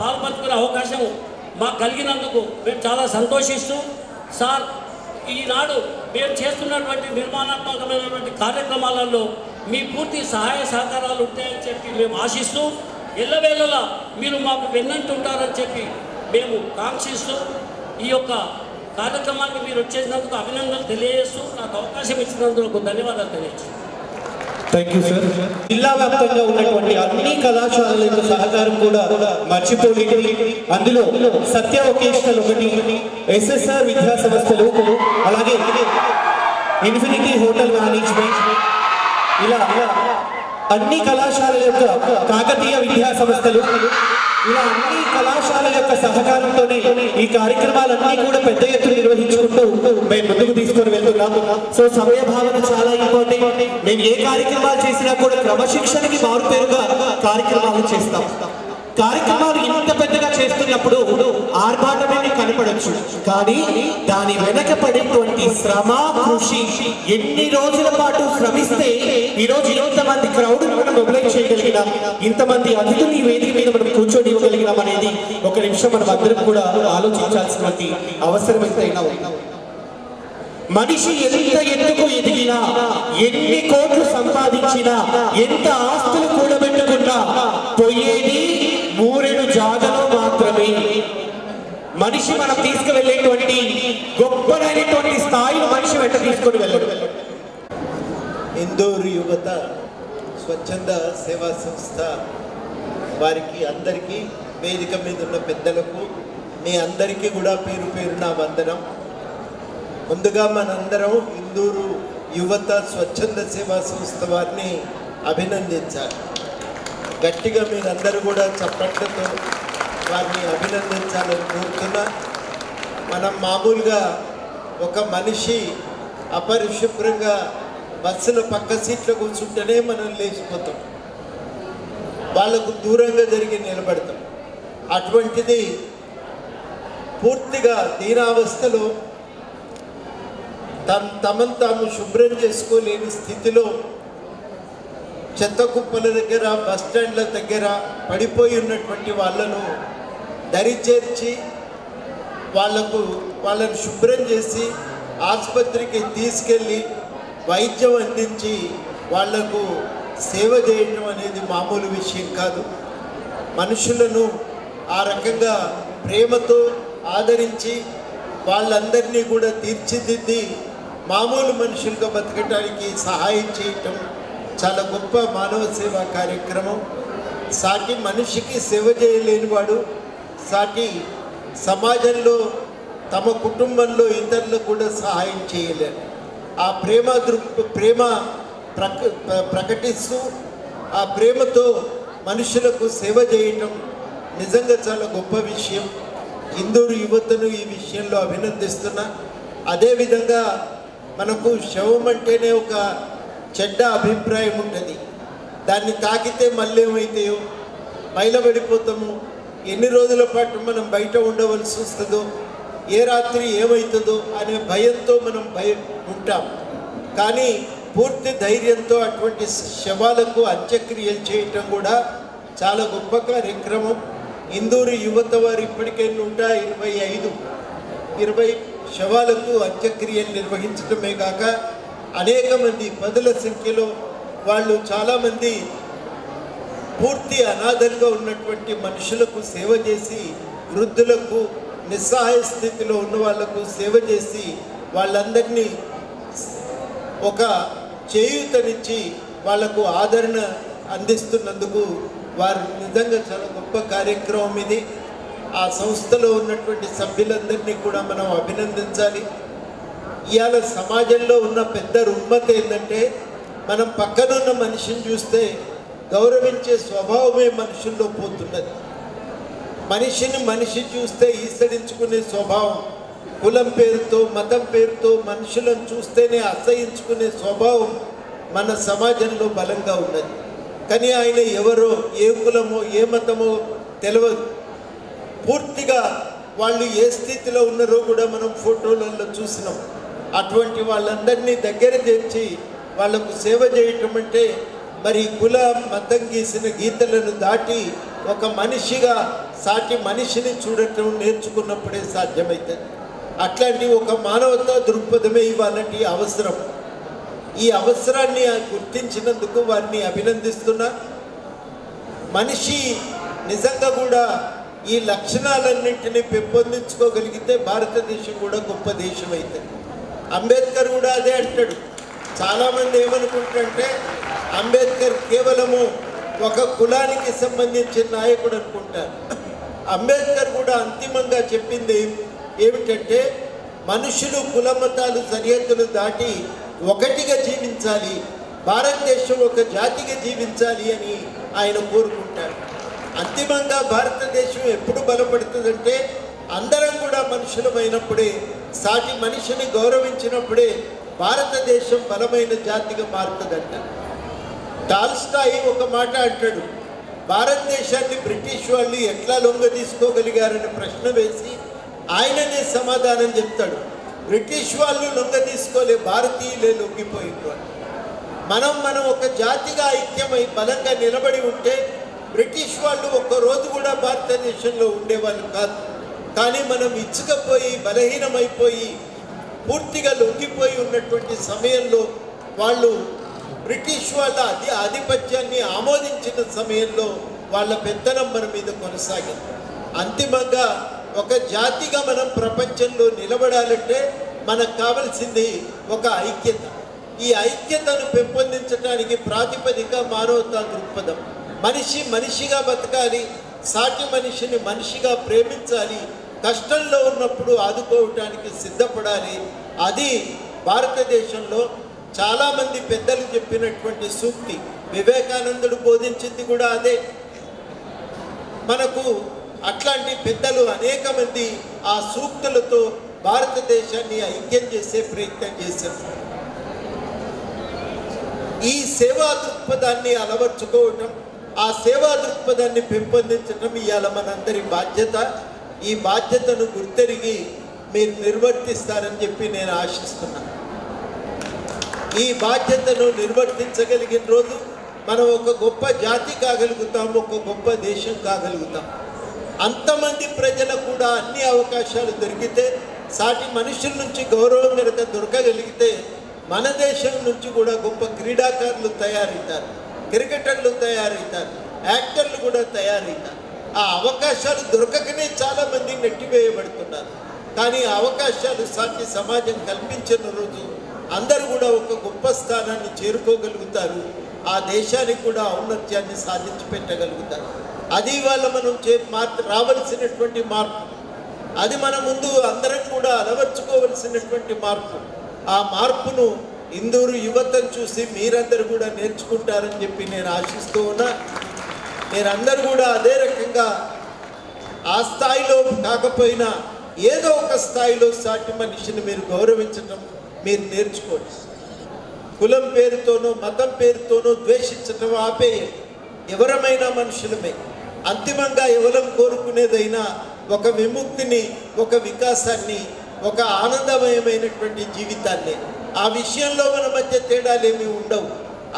Speaker 5: పాల్పంచుకునే అవకాశం మాకు కలిగినందుకు మేము చాలా సంతోషిస్తూ, సార్ ఈనాడు మేము చేస్తున్నటువంటి నిర్మాణాత్మకమైనటువంటి కార్యక్రమాలలో మీ పూర్తి సహాయ సహకారాలు ఉంటాయని చెప్పి మేము ఆశిస్తూ, ఎల్లవేళలా మీరు మాకు వెన్నంటుంటారని చెప్పి మేము కాంక్షిస్తూ, ఈ యొక్క కార్యక్రమానికి మీరు వచ్చేసినందుకు అభినందనలు తెలియజేస్తూ, నాకు అవకాశం ఇచ్చినందుకు ధన్యవాదాలు తెలియజేస్తాను.
Speaker 3: Thank you sir. జిల్లా వ్యాప్తంగా ఉన్నటువంటి అన్ని కళాశాలల యొక్క సహకారం కూడా మర్చిపోలేదు. అందులో సత్య వొకేషనల్ ఒకటి, ఎస్ఎస్ఆర్ విద్యా సంస్థలు, అలాగే ఇన్ఫినిటీ హోటల్ మేనేజ్మెంట్, ఇలా అన్ని కళాశాలల యొక్క కాకతీయ విద్యా సంస్థలు, ఇలా అన్ని కళాశాలల యొక్క సహకారంతోనే ఈ కార్యక్రమాలన్నీ కూడా పెద్ద ఎత్తున నిర్వహించుకుంటూ మేము ముందుకు తీసుకొని వెళ్తున్నాము. సో సమయ భావన చాలా ఇంపార్టెంట్. మేము ఏ కార్యక్రమాలు చేసినా కూడా క్రమశిక్షణకి మారుపేరుగా కార్యక్రమాలు చేస్తాం. కార్యక్రమాలు ఇంత పెద్దగా చేస్తున్నప్పుడు ఆర్భాటమే కనపడచ్చు, కానీ దాని వెనక పడేటువంటి శ్రమ, కృషి, ఎన్ని రోజుల పాటు శ్రమిస్తే ఈరోజు ఇంతమంది క్రౌడ్ మనం మొబిలైజ్ చేయగలిగినాం, ఇంతమంది అతిథులు ఈ వేదిక మీద మనం కూర్చొని ఇవ్వగలిగినాం అనేది ఒక నిమిషం మనం అందరం కూడా ఆలోచించాల్సినటువంటి అవసరం ఎంతైనా ఉంది. మనిషి ఎంత ఎత్తుకు ఎదిగినా, ఎన్ని కోట్లు సంపాదించినా, ఎంత ఆస్తులు కూడబెట్టుకున్నా పోయేది మూరెడు జాగలో మాత్రమే. మనిషి మనం తీసుకువెళ్ళేటువంటి గొప్పనైనటువంటి స్థాయిలో మనిషి వెంట తీసుకొని వెళ్ళడు.
Speaker 6: ఇందూరు యువత స్వచ్ఛంద సేవా సంస్థ వారికి అందరికీ, వేదిక మీద ఉన్న పెద్దలకు, మీ అందరికీ కూడా పేరు పేరున వందనం. ముందుగా మనందరం ఇందూరు యువత స్వచ్ఛంద సేవా సంస్థ వారిని అభినందించాలి. గట్టిగా మీరందరూ కూడా చప్పట్లతో వారిని అభినందించాలని కోరుతున్నా. మనం మామూలుగా ఒక మనిషి అపరిశుభ్రంగా బస్సులో పక్క సీట్లో కూర్చుంటేనే మనం లేచిపోతాం, వాళ్ళకు దూరంగా జరిగి నిలబడతాం. అటువంటిది పూర్తిగా దీనావస్థలో తమను తాము శుభ్రం చేసుకోలేని స్థితిలో చెత్త కుప్పల దగ్గర, బస్టాండ్ల దగ్గర పడిపోయి ఉన్నటువంటి వాళ్ళను దరిచేర్చి వాళ్ళను శుభ్రం చేసి ఆసుపత్రికి తీసుకెళ్ళి వైద్యం అందించి వాళ్లకు సేవ చేయటం అనేది మామూలు విషయం కాదు. మనుషులను ఆ రకంగా ప్రేమతో ఆదరించి వాళ్ళందరినీ కూడా తీర్చిదిద్ది మామూలు మనుషులుగా బతకడానికి సహాయం చేయటం చాలా గొప్ప మానవ సేవా కార్యక్రమం. సాటి మనిషికి సేవ చేయలేనివాడు సాటి సమాజంలో, తమ కుటుంబంలో ఇతరులకు కూడా సహాయం చేయలేరు. ఆ ప్రేమ ప్రకటిస్తూ ఆ ప్రేమతో మనుషులకు సేవ చేయటం నిజంగా చాలా గొప్ప విషయం. ఇందూరు యువతను ఈ విషయంలో అభినందిస్తున్నా. అదేవిధంగా మనకు శవం అంటేనే ఒక చెడ్డ అభిప్రాయం ఉంటుంది. దాన్ని తాకితే మళ్ళీ ఏమైతాయో, మైలబడిపోతాము, ఎన్ని రోజుల పాటు మనం బయట ఉండవలసి వస్తుందో, ఏ రాత్రి ఏమవుతుందో అనే భయంతో మనం ఉంటాం. కానీ పూర్తి ధైర్యంతో అటువంటి శవాలకు అంత్యక్రియలు చేయటం కూడా చాలా గొప్ప కార్యక్రమం. ఇందూరు యువత వారు ఇప్పటికే 120 శవాలకు అంత్యక్రియలు నిర్వహించడమే కాక అనేక మంది, పదుల సంఖ్యలో వాళ్ళు చాలామంది పూర్తి అనాథలుగా ఉన్నటువంటి మనుషులకు సేవ చేసి, వృద్ధులకు, నిస్సహాయ స్థితిలో ఉన్న వాళ్లకు సేవ చేసి వాళ్ళందరినీ ఒక చేయూతనిచ్చి వాళ్లకు ఆదరణ అందిస్తున్నందుకు వారు నిజంగా చాలా గొప్ప కార్యక్రమం ఇది. ఆ సంస్థలో ఉన్నటువంటి సభ్యులందరినీ కూడా మనం అభినందించాలి. ఇవాళ సమాజంలో ఉన్న పెద్ద రుగ్మత ఏంటంటే మనం పక్కనున్న మనిషిని చూస్తే గౌరవించే స్వభావమే మనుషుల్లో పోతున్నది. మనిషి చూస్తే ఈసడించుకునే స్వభావం, కులం పేరుతో మతం పేరుతో మనుషులను చూస్తేనే అసహించుకునే స్వభావం మన సమాజంలో బలంగా ఉన్నది. కానీ ఆయన ఎవరో, ఏ కులమో ఏ మతమో తెలియదు. పూర్తిగా వాళ్ళు ఏ స్థితిలో ఉన్నారో కూడా మనం ఫోటోలలో చూసినాం. అటువంటి వాళ్ళందరినీ దగ్గర తెచ్చి వాళ్లకు సేవ చేయటం అంటే మరి కుల మతం గీసిన గీతలను దాటి ఒక మనిషిగా సాటి మనిషిని చూడటం నేర్చుకున్నప్పుడే సాధ్యమవుతుంది. అట్లాంటి ఒక మానవతా దృక్పథమే ఇవాళటి అవసరం. ఈ అవసరాన్ని గుర్తించినందుకు వారిని అభినందిస్తున్నా. మనిషి నిజంగా కూడా ఈ లక్షణాలన్నింటినీ పెంపొందించుకోగలిగితే భారతదేశం కూడా గొప్ప దేశం అవుతుంది. అంబేద్కర్ కూడా అదే అంటాడు. చాలామంది ఏమనుకుంటారంటే అంబేద్కర్ కేవలము ఒక కులానికి సంబంధించిన నాయకుడు అనుకుంటారు. అంబేద్కర్ కూడా అంతిమంగా చెప్పింది ఏమిటంటే మనుషులు కులమతాలు సరిహద్దులు దాటి ఒకటిగా జీవించాలి, భారతదేశం ఒక జాతిగా జీవించాలి అని ఆయన కోరుకుంటాడు. అంతిమంగా భారతదేశం ఎప్పుడు బలపడుతుందంటే అందరం కూడా మనుషులమైనప్పుడే, సాటి మనిషిని గౌరవించినప్పుడే భారతదేశం బలమైన జాతిగా మారుతుందంట. టాల్స్టాయ్ ఒక మాట అంటాడు, భారతదేశాన్ని బ్రిటిష్ వాళ్ళు ఎట్లా లొంగ తీసుకోగలిగారని ప్రశ్న వేసి ఆయననే సమాధానం చెప్తాడు. బ్రిటిష్ వాళ్ళు లొంగ తీసుకోలే, భారతీయులే లొంగిపోయింది. మనం ఒక జాతిగా ఐక్యమై బలంగా నిలబడి ఉంటే బ్రిటిష్ వాళ్ళు ఒక్కరోజు కూడా భారతదేశంలో ఉండేవాళ్ళు కాదు. కానీ మనం ఇచ్చుకపోయి బలహీనమైపోయి పూర్తిగా లొంగిపోయి ఉన్నటువంటి సమయంలో వాళ్ళు బ్రిటిష్ వాళ్ళ ఆధిపత్యాన్ని ఆమోదించిన సమయంలో వాళ్ళ పెత్తనం మన మీద కొనసాగింది. అంతిమంగా ఒక జాతిగా మనం ప్రపంచంలో నిలబడాలంటే మనకు కావాల్సింది ఒక ఐక్యత. ఈ ఐక్యతను పెంపొందించడానికి ప్రాతిపదిక మానవతా దృక్పథం. మనిషిగా బతకాలి, సాటి మనిషిని మనిషిగా ప్రేమించాలి, కష్టంలో ఉన్నప్పుడు ఆదుకోవటానికి సిద్ధపడాలి. అది భారతదేశంలో చాలామంది పెద్దలు చెప్పినటువంటి సూక్తి. వివేకానందుడు బోధించింది కూడా అదే. మనకు అట్లాంటి పెద్దలు అనేక మంది ఆ సూక్తులతో భారతదేశాన్ని ఐక్యం చేసే ప్రయత్నం చేశారు. ఈ సేవా దృక్పథాన్ని అలవర్చుకోవటం, ఆ సేవా దృక్పథాన్ని పెంపొందించడం ఇవాళ మనందరి బాధ్యత. ఈ బాధ్యతను గుర్తెరిగి మీరు నిర్వర్తిస్తారని చెప్పి నేను ఆశిస్తున్నాను. ఈ బాధ్యతను నిర్వర్తించగలిగిన రోజు మనం ఒక గొప్ప జాతి కాగలుగుతాం, ఒక గొప్ప దేశం కాగలుగుతాం. అంతమంది ప్రజలకు కూడా అన్ని అవకాశాలు దొరికితే, సాటి మనుషుల నుంచి గౌరవం కనుక దొరకగలిగితే మన దేశం నుంచి కూడా గొప్ప క్రీడాకారులు తయారవుతారు, క్రికెటర్లు తయారవుతారు, యాక్టర్లు కూడా తయారవుతారు. ఆ అవకాశాలు దొరకకనే చాలామంది నెట్టివేయబడుతున్నారు. కానీ ఆ అవకాశాలు సాటి సమాజం కల్పించిన రోజు అందరూ కూడా ఒక గొప్ప స్థానాన్ని చేరుకోగలుగుతారు. ఆ దేశానికి కూడా ఔన్నత్యాన్ని సాధించి పెట్టగలుగుతారు. అది ఇవాళ మనం రావలసినటువంటి మార్పు. అది మన ముందు అందరం కూడా అలవర్చుకోవలసినటువంటి మార్పు. ఆ మార్పును ఇందూరు యువతను చూసి మీరందరూ కూడా నేర్చుకుంటారని చెప్పి నేను ఆశిస్తూ ఉన్నా. మీరందరూ కూడా అదే రకంగా ఆ స్థాయిలో కాకపోయినా ఏదో ఒక స్థాయిలో సాటి మనిషిని మీరు గౌరవించడం మీరు నేర్చుకోండి. కులం పేరుతోనో మతం పేరుతోనో ద్వేషించడం ఆపేయండి. ఎవరమైనా మనుషులమే. అంతిమంగా ఎవరం కోరుకునేదైనా ఒక విముక్తిని, ఒక వికాసాన్ని, ఒక ఆనందమయమైనటువంటి జీవితాన్ని. ఆ విషయంలో మన మధ్య తేడాలేమీ ఉండవు.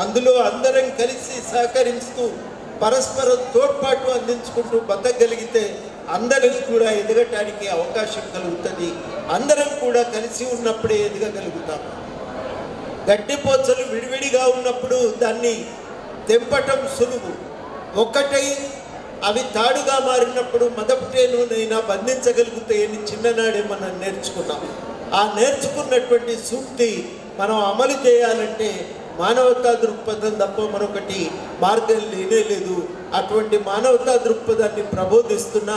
Speaker 6: అందులో అందరం కలిసి సహకరిస్తూ పరస్పరం తోడ్పాటు అందించుకుంటూ బతకగలిగితే అందరికి కూడా ఎదగటానికి అవకాశం కలుగుతుంది. అందరం కూడా కలిసి ఉన్నప్పుడే ఎదగగలుగుతాం. గడ్డిపోచలు విడివిడిగా ఉన్నప్పుడు దాన్ని తెంపటం సులువు. ఒక్కటై అవి తాడుగా మారినప్పుడు మదపుటేనునైనా బంధించగలుగుతాయని చిన్ననాడే మనం నేర్చుకున్నాం. ఆ నేర్చుకున్నటువంటి సూక్తి మనం అమలు చేయాలంటే మానవతా దృక్పథం తప్ప మరొకటి మార్గం లేనే లేదు. అటువంటి మానవతా దృక్పథాన్ని ప్రబోధిస్తున్న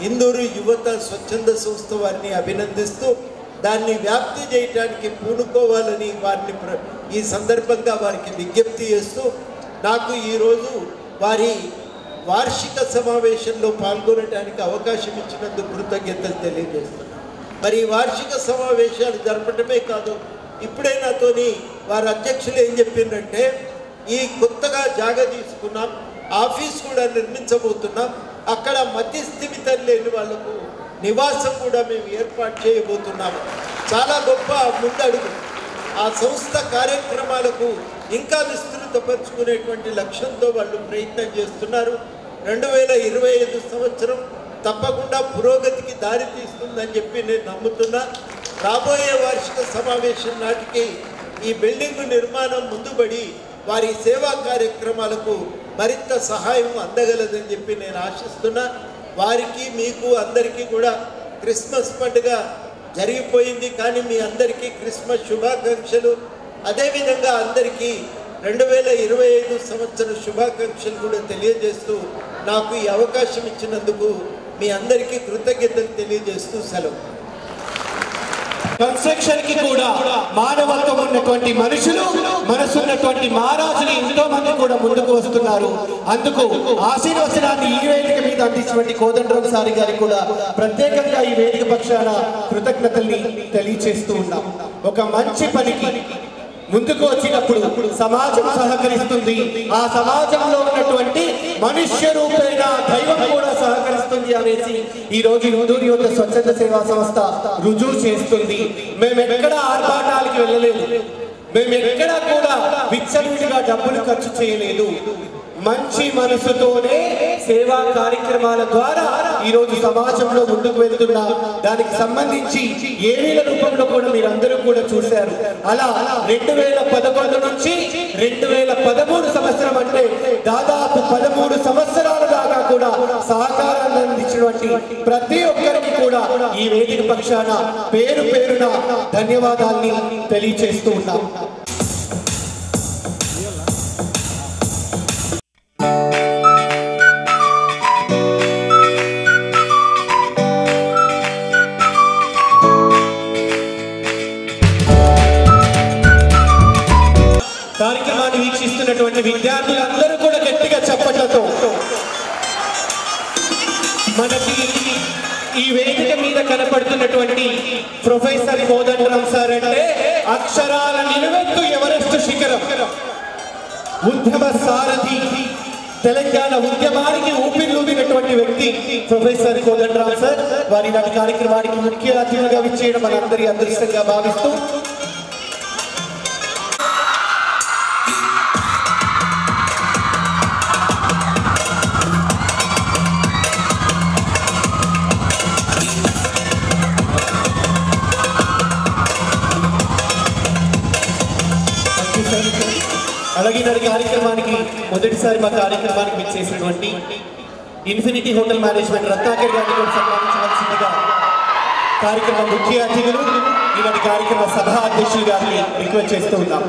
Speaker 6: ఇందూరు యువత స్వచ్ఛంద సంస్థ వారిని అభినందిస్తూ దాన్ని వ్యాప్తి చేయడానికి పూనుకోవాలని వారిని ఈ సందర్భంగా వారికి విజ్ఞప్తి చేస్తూ నాకు ఈరోజు వారి వార్షిక సమావేశంలో పాల్గొనడానికి అవకాశం ఇచ్చినందుకు కృతజ్ఞతలు తెలియజేస్తున్నాను. మరి ఈ వార్షిక సమావేశాలు జరపడమే కాదు, ఇప్పుడే నాతోని వారి అధ్యక్షులు ఏం చెప్పిందంటే ఈ కొత్తగా జాగా తీసుకున్నాం, ఆఫీస్ కూడా నిర్మించబోతున్నాం, అక్కడ మధ్యస్థిమితం లేని వాళ్లకు నివాసం కూడా మేము ఏర్పాటు చేయబోతున్నాము. చాలా గొప్ప ముందడుగు. ఆ సంస్థ కార్యక్రమాలకు ఇంకా విస్తృతపరుచుకునేటువంటి లక్ష్యంతో వాళ్ళు ప్రయత్నం చేస్తున్నారు. 2025 సంవత్సరం తప్పకుండా పురోగతికి దారి తీస్తుందని చెప్పి నేను నమ్ముతున్నా. రాబోయే వార్షిక సమావేశం నాటికి ఈ బిల్డింగ్ నిర్మాణం ముందుబడి వారి సేవా కార్యక్రమాలకు మరింత సహాయం అందగలదని చెప్పి నేను ఆశిస్తున్నా. వారికి మీకు అందరికీ కూడా క్రిస్మస్ పండుగ జరిగిపోయింది, కానీ మీ అందరికీ క్రిస్మస్ శుభాకాంక్షలు. అదేవిధంగా అందరికీ 2025 సంవత్సర శుభాకాంక్షలు కూడా తెలియజేస్తూ నాకు ఈ అవకాశం ఇచ్చినందుకు మీ అందరికీ కృతజ్ఞతలు తెలియజేస్తూ సెలవు.
Speaker 4: కన్స్ట్రక్షన్ కి కూడా మానవత్వం ఉన్నటువంటి మనుషులు, మనసున్నటువంటి మహారాజులు ఎంతో మంది కూడా ముందుకు వస్తున్నారు. అందుకు ఆశీర్వచనాన్ని ఈ వేదిక మీద అందించినటువంటి కోదండరాం సారి గారికి కూడా ప్రత్యేకంగా ఈ వేదిక పక్షాన కృతజ్ఞతల్ని తెలియజేస్తూ ఉన్నాం. ఒక మంచి పనికి ముందుకు వచ్చినప్పుడు సమాజం సహకరిస్తుంది, ఆ సమాజంలో ఉన్నటువంటి మనుష్య రూపేణ దైవం కూడా సహకరిస్తుంది అనేసి ఈ రోజు ఇందూరు యువత స్వచ్ఛంద సేవా సంస్థ రుజువు చేస్తుంది. మేము ఎక్కడ ఆర్భాటాలకు వెళ్ళలేదు, మేము ఎక్కడా కూడా విచ్చలవిడిగా డబ్బులు ఖర్చు చేయలేదు. మంచి మనసుతోనే సేవా కార్యక్రమాల ద్వారా ఈరోజు సమాజంలో ముందుకు వెళ్తున్నా. దానికి సంబంధించి ఏవీల రూపంలో కూడా మీరందరూ కూడా చూశారు. అలా 2011 నుంచి 2013 సంవత్సరం అంటే దాదాపు 13 సంవత్సరాల దాకా కూడా సహకారాన్ని అందించినటువంటి ప్రతి ఒక్కరికి కూడా ఈ వేదిక పక్షాన పేరు పేరున ధన్యవాదాల్ని తెలియజేస్తూ ఉన్నాం. కార్యక్రమాన్ని వీక్షిస్తున్నటువంటి విద్యార్థులందరూ కూడా గట్టిగా చప్పట్లతో మనకి ఈ వేదిక మీద కనపడుతున్నటువంటి ప్రొఫెసర్ కోదండరాం సార్ అంటే అక్షరాల నిలువెత్తు ఎవరెస్ట్ శిఖరం, ఉద్యమ సారథి, తెలంగాణ ఉద్యమానికి ఊపిరిలూదినటువంటి వ్యక్తి ప్రొఫెసర్ కోదండరాం సార్. వారి నాటి కార్యక్రమానికి ముఖ్య అతిథిగా విచ్చేయడం మనందరి అదృష్టంగా భావిస్తూ అలాగే నాటి కార్యక్రమానికి మొదటిసారి మా కార్యక్రమానికి విచ్చేసినటువంటి ఇన్ఫినిటీ హోటల్ మేనేజ్మెంట్ రత్నాకర్ గారిని కూడా సన్మానించవలసిందిగా కార్యక్రమ ముఖ్య అతిథులు ఈనాటి కార్యక్రమ సభా అధ్యక్షులు గారిని రిక్వెస్ట్ చేస్తూ ఉన్నాం.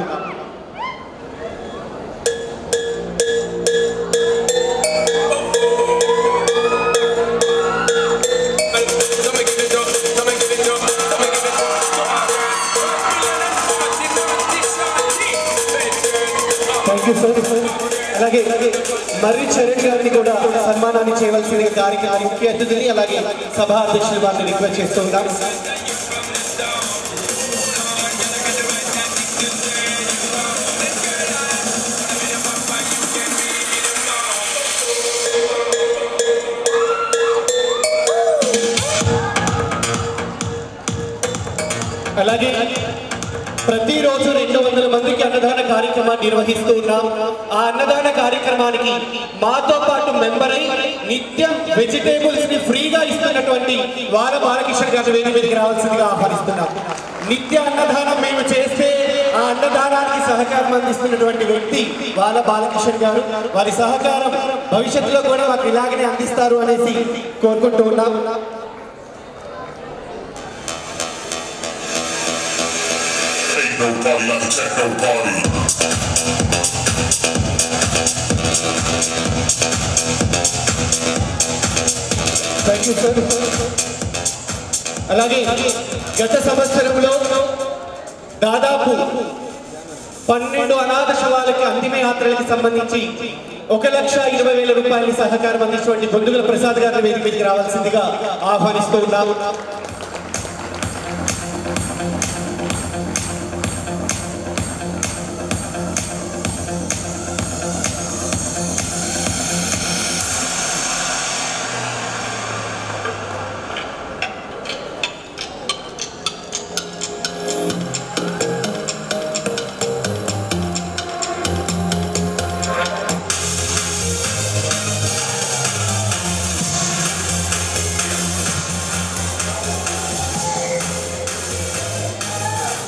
Speaker 4: అలాగే మర్రి చరణ్ గారిని కూడా సన్మానాన్ని చేయవలసిందిగా కార్యక్రమ ముఖ్య అతిథిని అలాగే సభా అధ్యక్షులు వారిని రిక్వెస్ట్ చేస్తూ ఉన్నాం. అలాగే ప్రతిరోజు 200 మందికి అన్నదాన కార్యక్రమాన్ని నిర్వహిస్తూ ఉన్నాం. ఆ అన్నదాన కార్యక్రమానికి మాతో పాటు మెంబర్ అయి నిత్యం వెజిటేబుల్స్ ని ఫ్రీగా ఇస్తున్నటువంటి వార బాలకృష్ణ గారి వేదిక మీదకి రావాల్సిందిగా ఆహ్వానిస్తున్నాం. నిత్య అన్నదానం మేము చేస్తే ఆ అన్నదానానికి సహకారం అందిస్తున్నటువంటి వ్యక్తి వాల బాలకృష్ణ గారు. వారి సహకారం భవిష్యత్తులో కూడా మాకు ఇలాగనే అందిస్తారు అనేసి కోరుకుంటూ ఉన్నాం.
Speaker 7: Nobody like a techno party.
Speaker 4: Thank you sir. అలాగే గత సంవత్సరంలో దాదాపు 12 అనాథ శవాలకి అంతిమ యాత్రలకు సంబంధించి 1,20,000 రూపాయల సహకారం అందించినటువంటి బొందుగల ప్రసాద్ గారి వేదిక మీదకి రావాల్సిందిగా ఆహ్వానిస్తూ ఉన్నాము.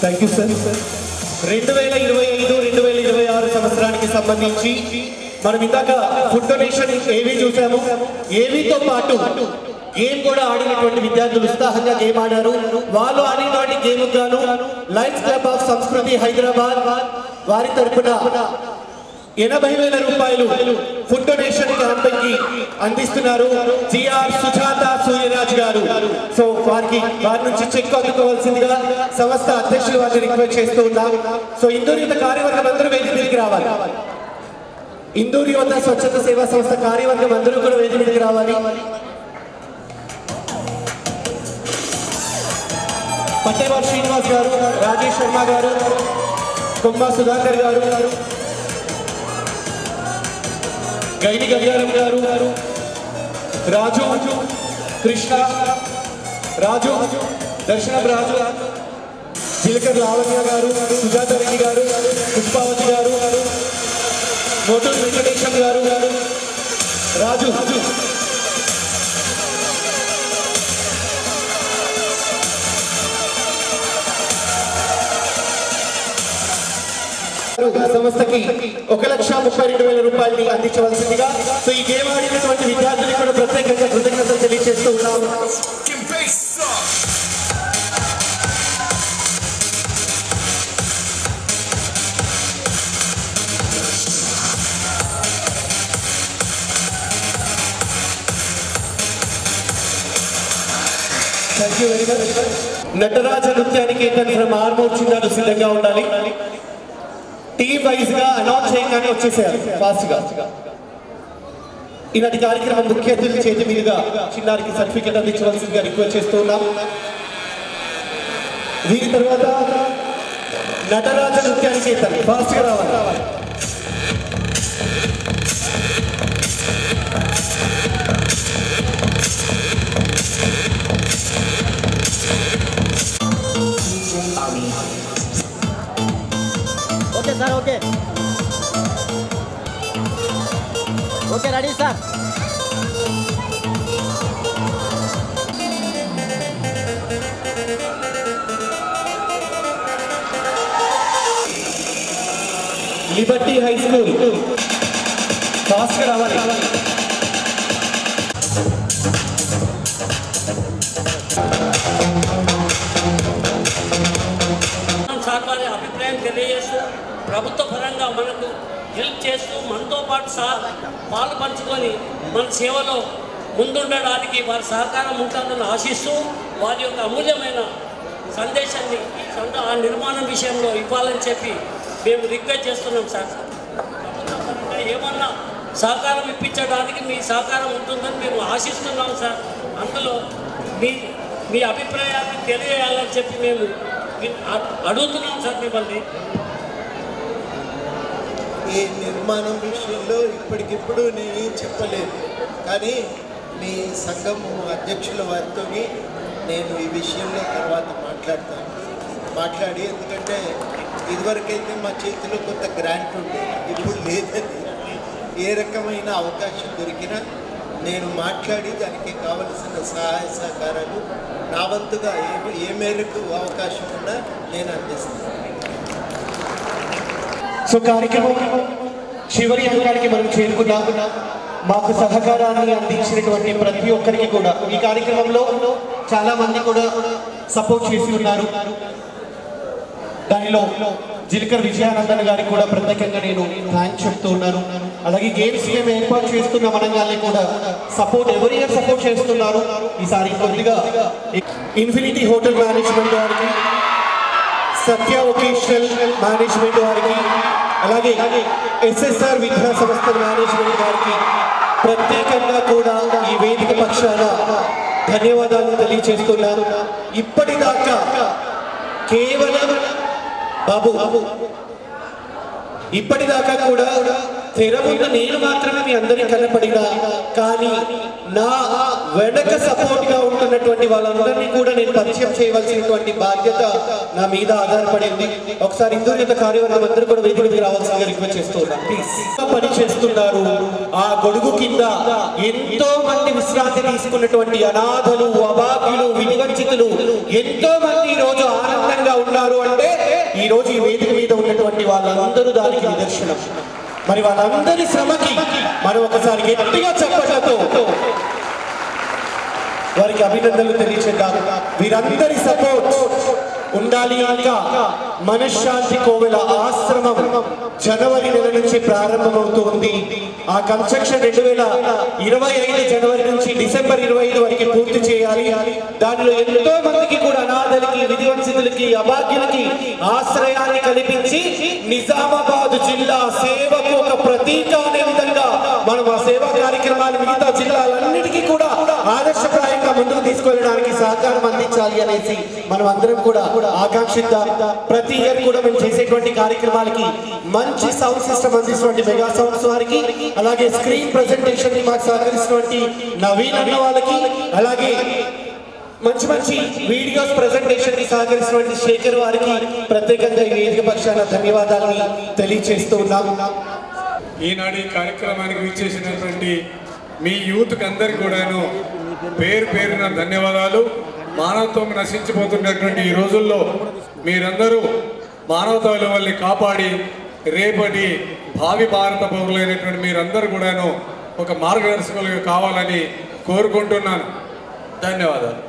Speaker 4: Thank you sir. 2025-2026 సంవత్సరానికి సంబంధించి మనం ఇందాక ఫుడ్ డొనేషన్ ఏవీ చూసాము. ఏవీతో పాటు గేమ్ కూడా ఆడినటువంటి విద్యార్థులు ఉత్సాహంగా గేమ్ ఆడారు. వాళ్ళు ఆడినటువంటి గేమ్ గాను లయన్స్ క్లబ్ ఆఫ్ సంస్కృతి హైదరాబాద్ వారి తరఫున 80,000 రూపాయలు ఫుడ్ డొనేషన్ క్యాంపెయిన్ కి అందిస్తున్నారు జిఆర్ సుజాత సూర్యరాజ్ గారు. సో వారి నుంచి చెక్ అందుకోవాల్సిందిగా సంస్థ అధ్యక్షులు వారిని రిక్వెస్ట్ చేస్తూ ఉన్నాం. సో ఇందూరు యువత కార్యవర్గం అందరూ వేదిక మీదకి రావాలి. ఇందూరు యువత స్వచ్ఛత సేవా సంస్థ కార్యవర్గం అందరూ కూడా వేదిక మీదకి రావాలి. పట్టేవారి శ్రీనివాస్ గారు, రాజేష్ శర్మ గారు, కొమ్మ సుధాకర్ గారు, గైని గడియారం గారు, రాజు, కృష్ణ రాజు, దర్శనం రాజు, జిలకర్ లావణ్య గారు, సుజాత రెడ్డి గారు, పుష్పావతి గారు, మోటూరు వెంకటేశం గారు, రాజు సంస్థకి 1,32,000 రూపాయలని అందించవలసిందిగా. సో ఈ గేమ్ ఆడినటువంటి విద్యార్థులకు కూడా ప్రత్యేకంగా కృతజ్ఞతలు తెలియజేస్తూ ఉన్నాము. Thank you very much. Nataraja Nrityaniketan from Armoor చిన్నాడు సిద్ధంగా ఉండాలి. టీమ్ వైజ్ గా అనౌన్స్ చేయగానే వచ్చేసారు ఫాస్ట్ గా. ఈనాటి కార్యక్రమం ముఖ్య అతిథి చేతి మీదుగా చిన్నారికి సర్టిఫికేట్ అందించవలసిందిగా రిక్వెస్ట్ చేస్తూ ఉన్నాం. దీని తర్వాత నటరాజ నృత్యానికేతన్ ఫాస్ట్ గా రావాలి.
Speaker 7: Okay sir, okay okay ready sir.
Speaker 4: Liberty high school fast గా రావాలి.
Speaker 5: సహకారి అభిప్రాయం తెలియజేస్తూ ప్రభుత్వ పరంగా మనకు హెల్ప్ చేస్తూ మనతో పాటు పాలు పంచుకొని మన సేవలో ముందుండడానికి వారి సహకారం ఉంటుందని ఆశిస్తూ వారి యొక్క అమూల్యమైన సందేశాన్ని ఆ నిర్మాణం విషయంలో ఇవ్వాలని చెప్పి మేము రిక్వెస్ట్ చేస్తున్నాం సార్. ప్రభుత్వ పరంగా ఏమన్నా సహకారం ఇప్పించడానికి మీ సహకారం ఉంటుందని మేము ఆశిస్తున్నాం సార్. అందులో మీ అభిప్రాయాన్ని తెలియజేయాలని చెప్పి మేము అడుగుతున్నాం సార్ మిమ్మల్ని.
Speaker 6: ఈ నిర్మాణం విషయంలో ఇప్పటికిప్పుడు నేను చెప్పలేదు, కానీ మీ సంఘము అధ్యక్షుల వారితో నేను ఈ విషయంలో తర్వాత మాట్లాడి ఎందుకంటే ఇదివరకైతే మా చేతిలో కొంత గ్రాంట్ ఉండేది, ఇప్పుడు లేదని. ఏ రకమైన అవకాశం దొరికినా నేను మాట్లాడి దానికి కావలసిన సహాయ సహకారాలు నా వంతుగా ఏ మేరకు అవకాశం ఉన్నా నేను అందిస్తాను.
Speaker 4: సో కార్యక్రమం చివరి అంకానికి మనం చేరుకున్నాము. మాకు సహకారాన్ని అందించినటువంటి ప్రతి ఒక్కరికి కూడా ఈ కార్యక్రమంలో చాలా మంది కూడా సపోర్ట్ చేసి ఉన్నారు. దానిలో జిలకర్ విజయానందన్ గారికి కూడా ప్రత్యేకంగా నేను థ్యాంక్స్ చెప్తూ ఉన్నాను.
Speaker 3: అలాగే గేమ్స్ మేము ఏర్పాటు చేస్తున్న మనంగాల్ని కూడా సపోర్ట్ ఎవరి ఇయర్ సపోర్ట్ చేస్తున్నారు. ఈసారి కొద్దిగా ఇన్ఫినిటీ హోటల్ మేనేజ్మెంట్ వారికి, సత్య వొకేషనల్ మేనేజ్మెంట్ వారికి, అలాగే ఎస్ఎస్ఆర్ విద్యా సంస్థ మేనేజ్మెంట్ వారికి ప్రత్యేకంగా కూడా ఈ వేదిక పక్షాన ధన్యవాదాలు తెలియజేస్తున్నాను. ఇప్పటిదాకా కేవలం బాబు ఇప్పటిదాకా కూడా తెర ముందు నేను మాత్రమే మీ అందరికీ కనపడినా, కానీ నా వెనక సపోర్ట్ గా ఉంటున్నటువంటి వాళ్ళందరినీ కూడా నేను పరిచయం చేయవలసినటువంటి బాధ్యత నా మీద ఆధారపడింది. ఒకసారి ఇందూరు యువత కార్యవర్గం అందరూ కూడా వేదిక మీద రావాల్సిందిగా రిక్వెస్ట్ చేస్తున్నాను. ప్లీజ్. పని చేస్తున్నారు. ఆ గొడుగు కింద ఎంతో మంది విశ్రాంతి తీసుకున్నటువంటి అనాథలు, అభాగ్యులు, వినివంచితులు ఎంతో మంది ఈ రోజు ఆనందంగా ఉన్నారు అంటే ఈ రోజు ఈ వేదిక మీద ఉన్నటువంటి వాళ్ళందరూ దానికి నిదర్శనం. మరి వాళ్ళందరి శ్రమకి మనం ఒకసారి గట్టిగా చప్పట్లతో వారికి అభినందనలు తెలియచేద్దాం. వీరందరి సపోర్ట్ ఉండాలి. ఇంకా మనశ్శాంతి కోవెల ఆశ్రమం జనవరి నెల నుంచి ప్రారంభమవుతుంది. ఆ కన్స్ట్రక్షన్ 2025 జనవరి నుంచి డిసెంబర్ 25 వరకు పూర్తి చేయాలి. దానిలో ఎంతో మందికి కూడా అనాథలకి, విధివంచితులకి, అభాగ్యులకి ఆశ్రయాన్ని కల్పించి నిజామాబాద్ జిల్లా సేవకు ఒక ప్రతీక అనే విధంగా మనం ఆ సేవా కార్యక్రమాలు మిగతా జిల్లాలన్నిటికీ కూడా ఆదర్శప్రాయంగా ముందుకు తీసుకెళ్ళడానికి సహకారం అందించాలి అనేసి మనం అందరం కూడా ఆకాంక్షిద్దాం. ప్రతి ఇయర్ కూడా మేము చేసేటువంటి కార్యక్రమాలకి మంచి సౌండ్ సిస్టమ్ అందిస్తున్నటువంటి మెగా సౌండ్స్ వారికి, అలాగే స్క్రీన్ ప్రెజెంటేషన్ కి మాకు సహకరిస్తున్నటువంటి నవీన్ అన్న వాళ్ళకి, అలాగే మంచి మంచి వీడియోస్ ప్రెజెంటేషన్ కి సహకరిస్తున్నటువంటి శేఖర్ వారికి ప్రత్యేకంగా ఈ వేదిక పక్షాన ధన్యవాదాలని తెలియజేస్తూ ఉన్నాము.
Speaker 8: ఈనాడు ఈ కార్యక్రమానికి విచ్చేసినటువంటి మీ యూత్కి అందరికీ కూడాను పేరు పేరున ధన్యవాదాలు. మానవత్వం నశించిపోతున్నటువంటి ఈ రోజుల్లో మీరందరూ మానవతా విలువల్ని కాపాడి రేపటి భావి భారత పౌరులైనటువంటి మీరందరూ కూడాను ఒక మార్గదర్శకులుగా కావాలని కోరుకుంటున్నాను. ధన్యవాదాలు.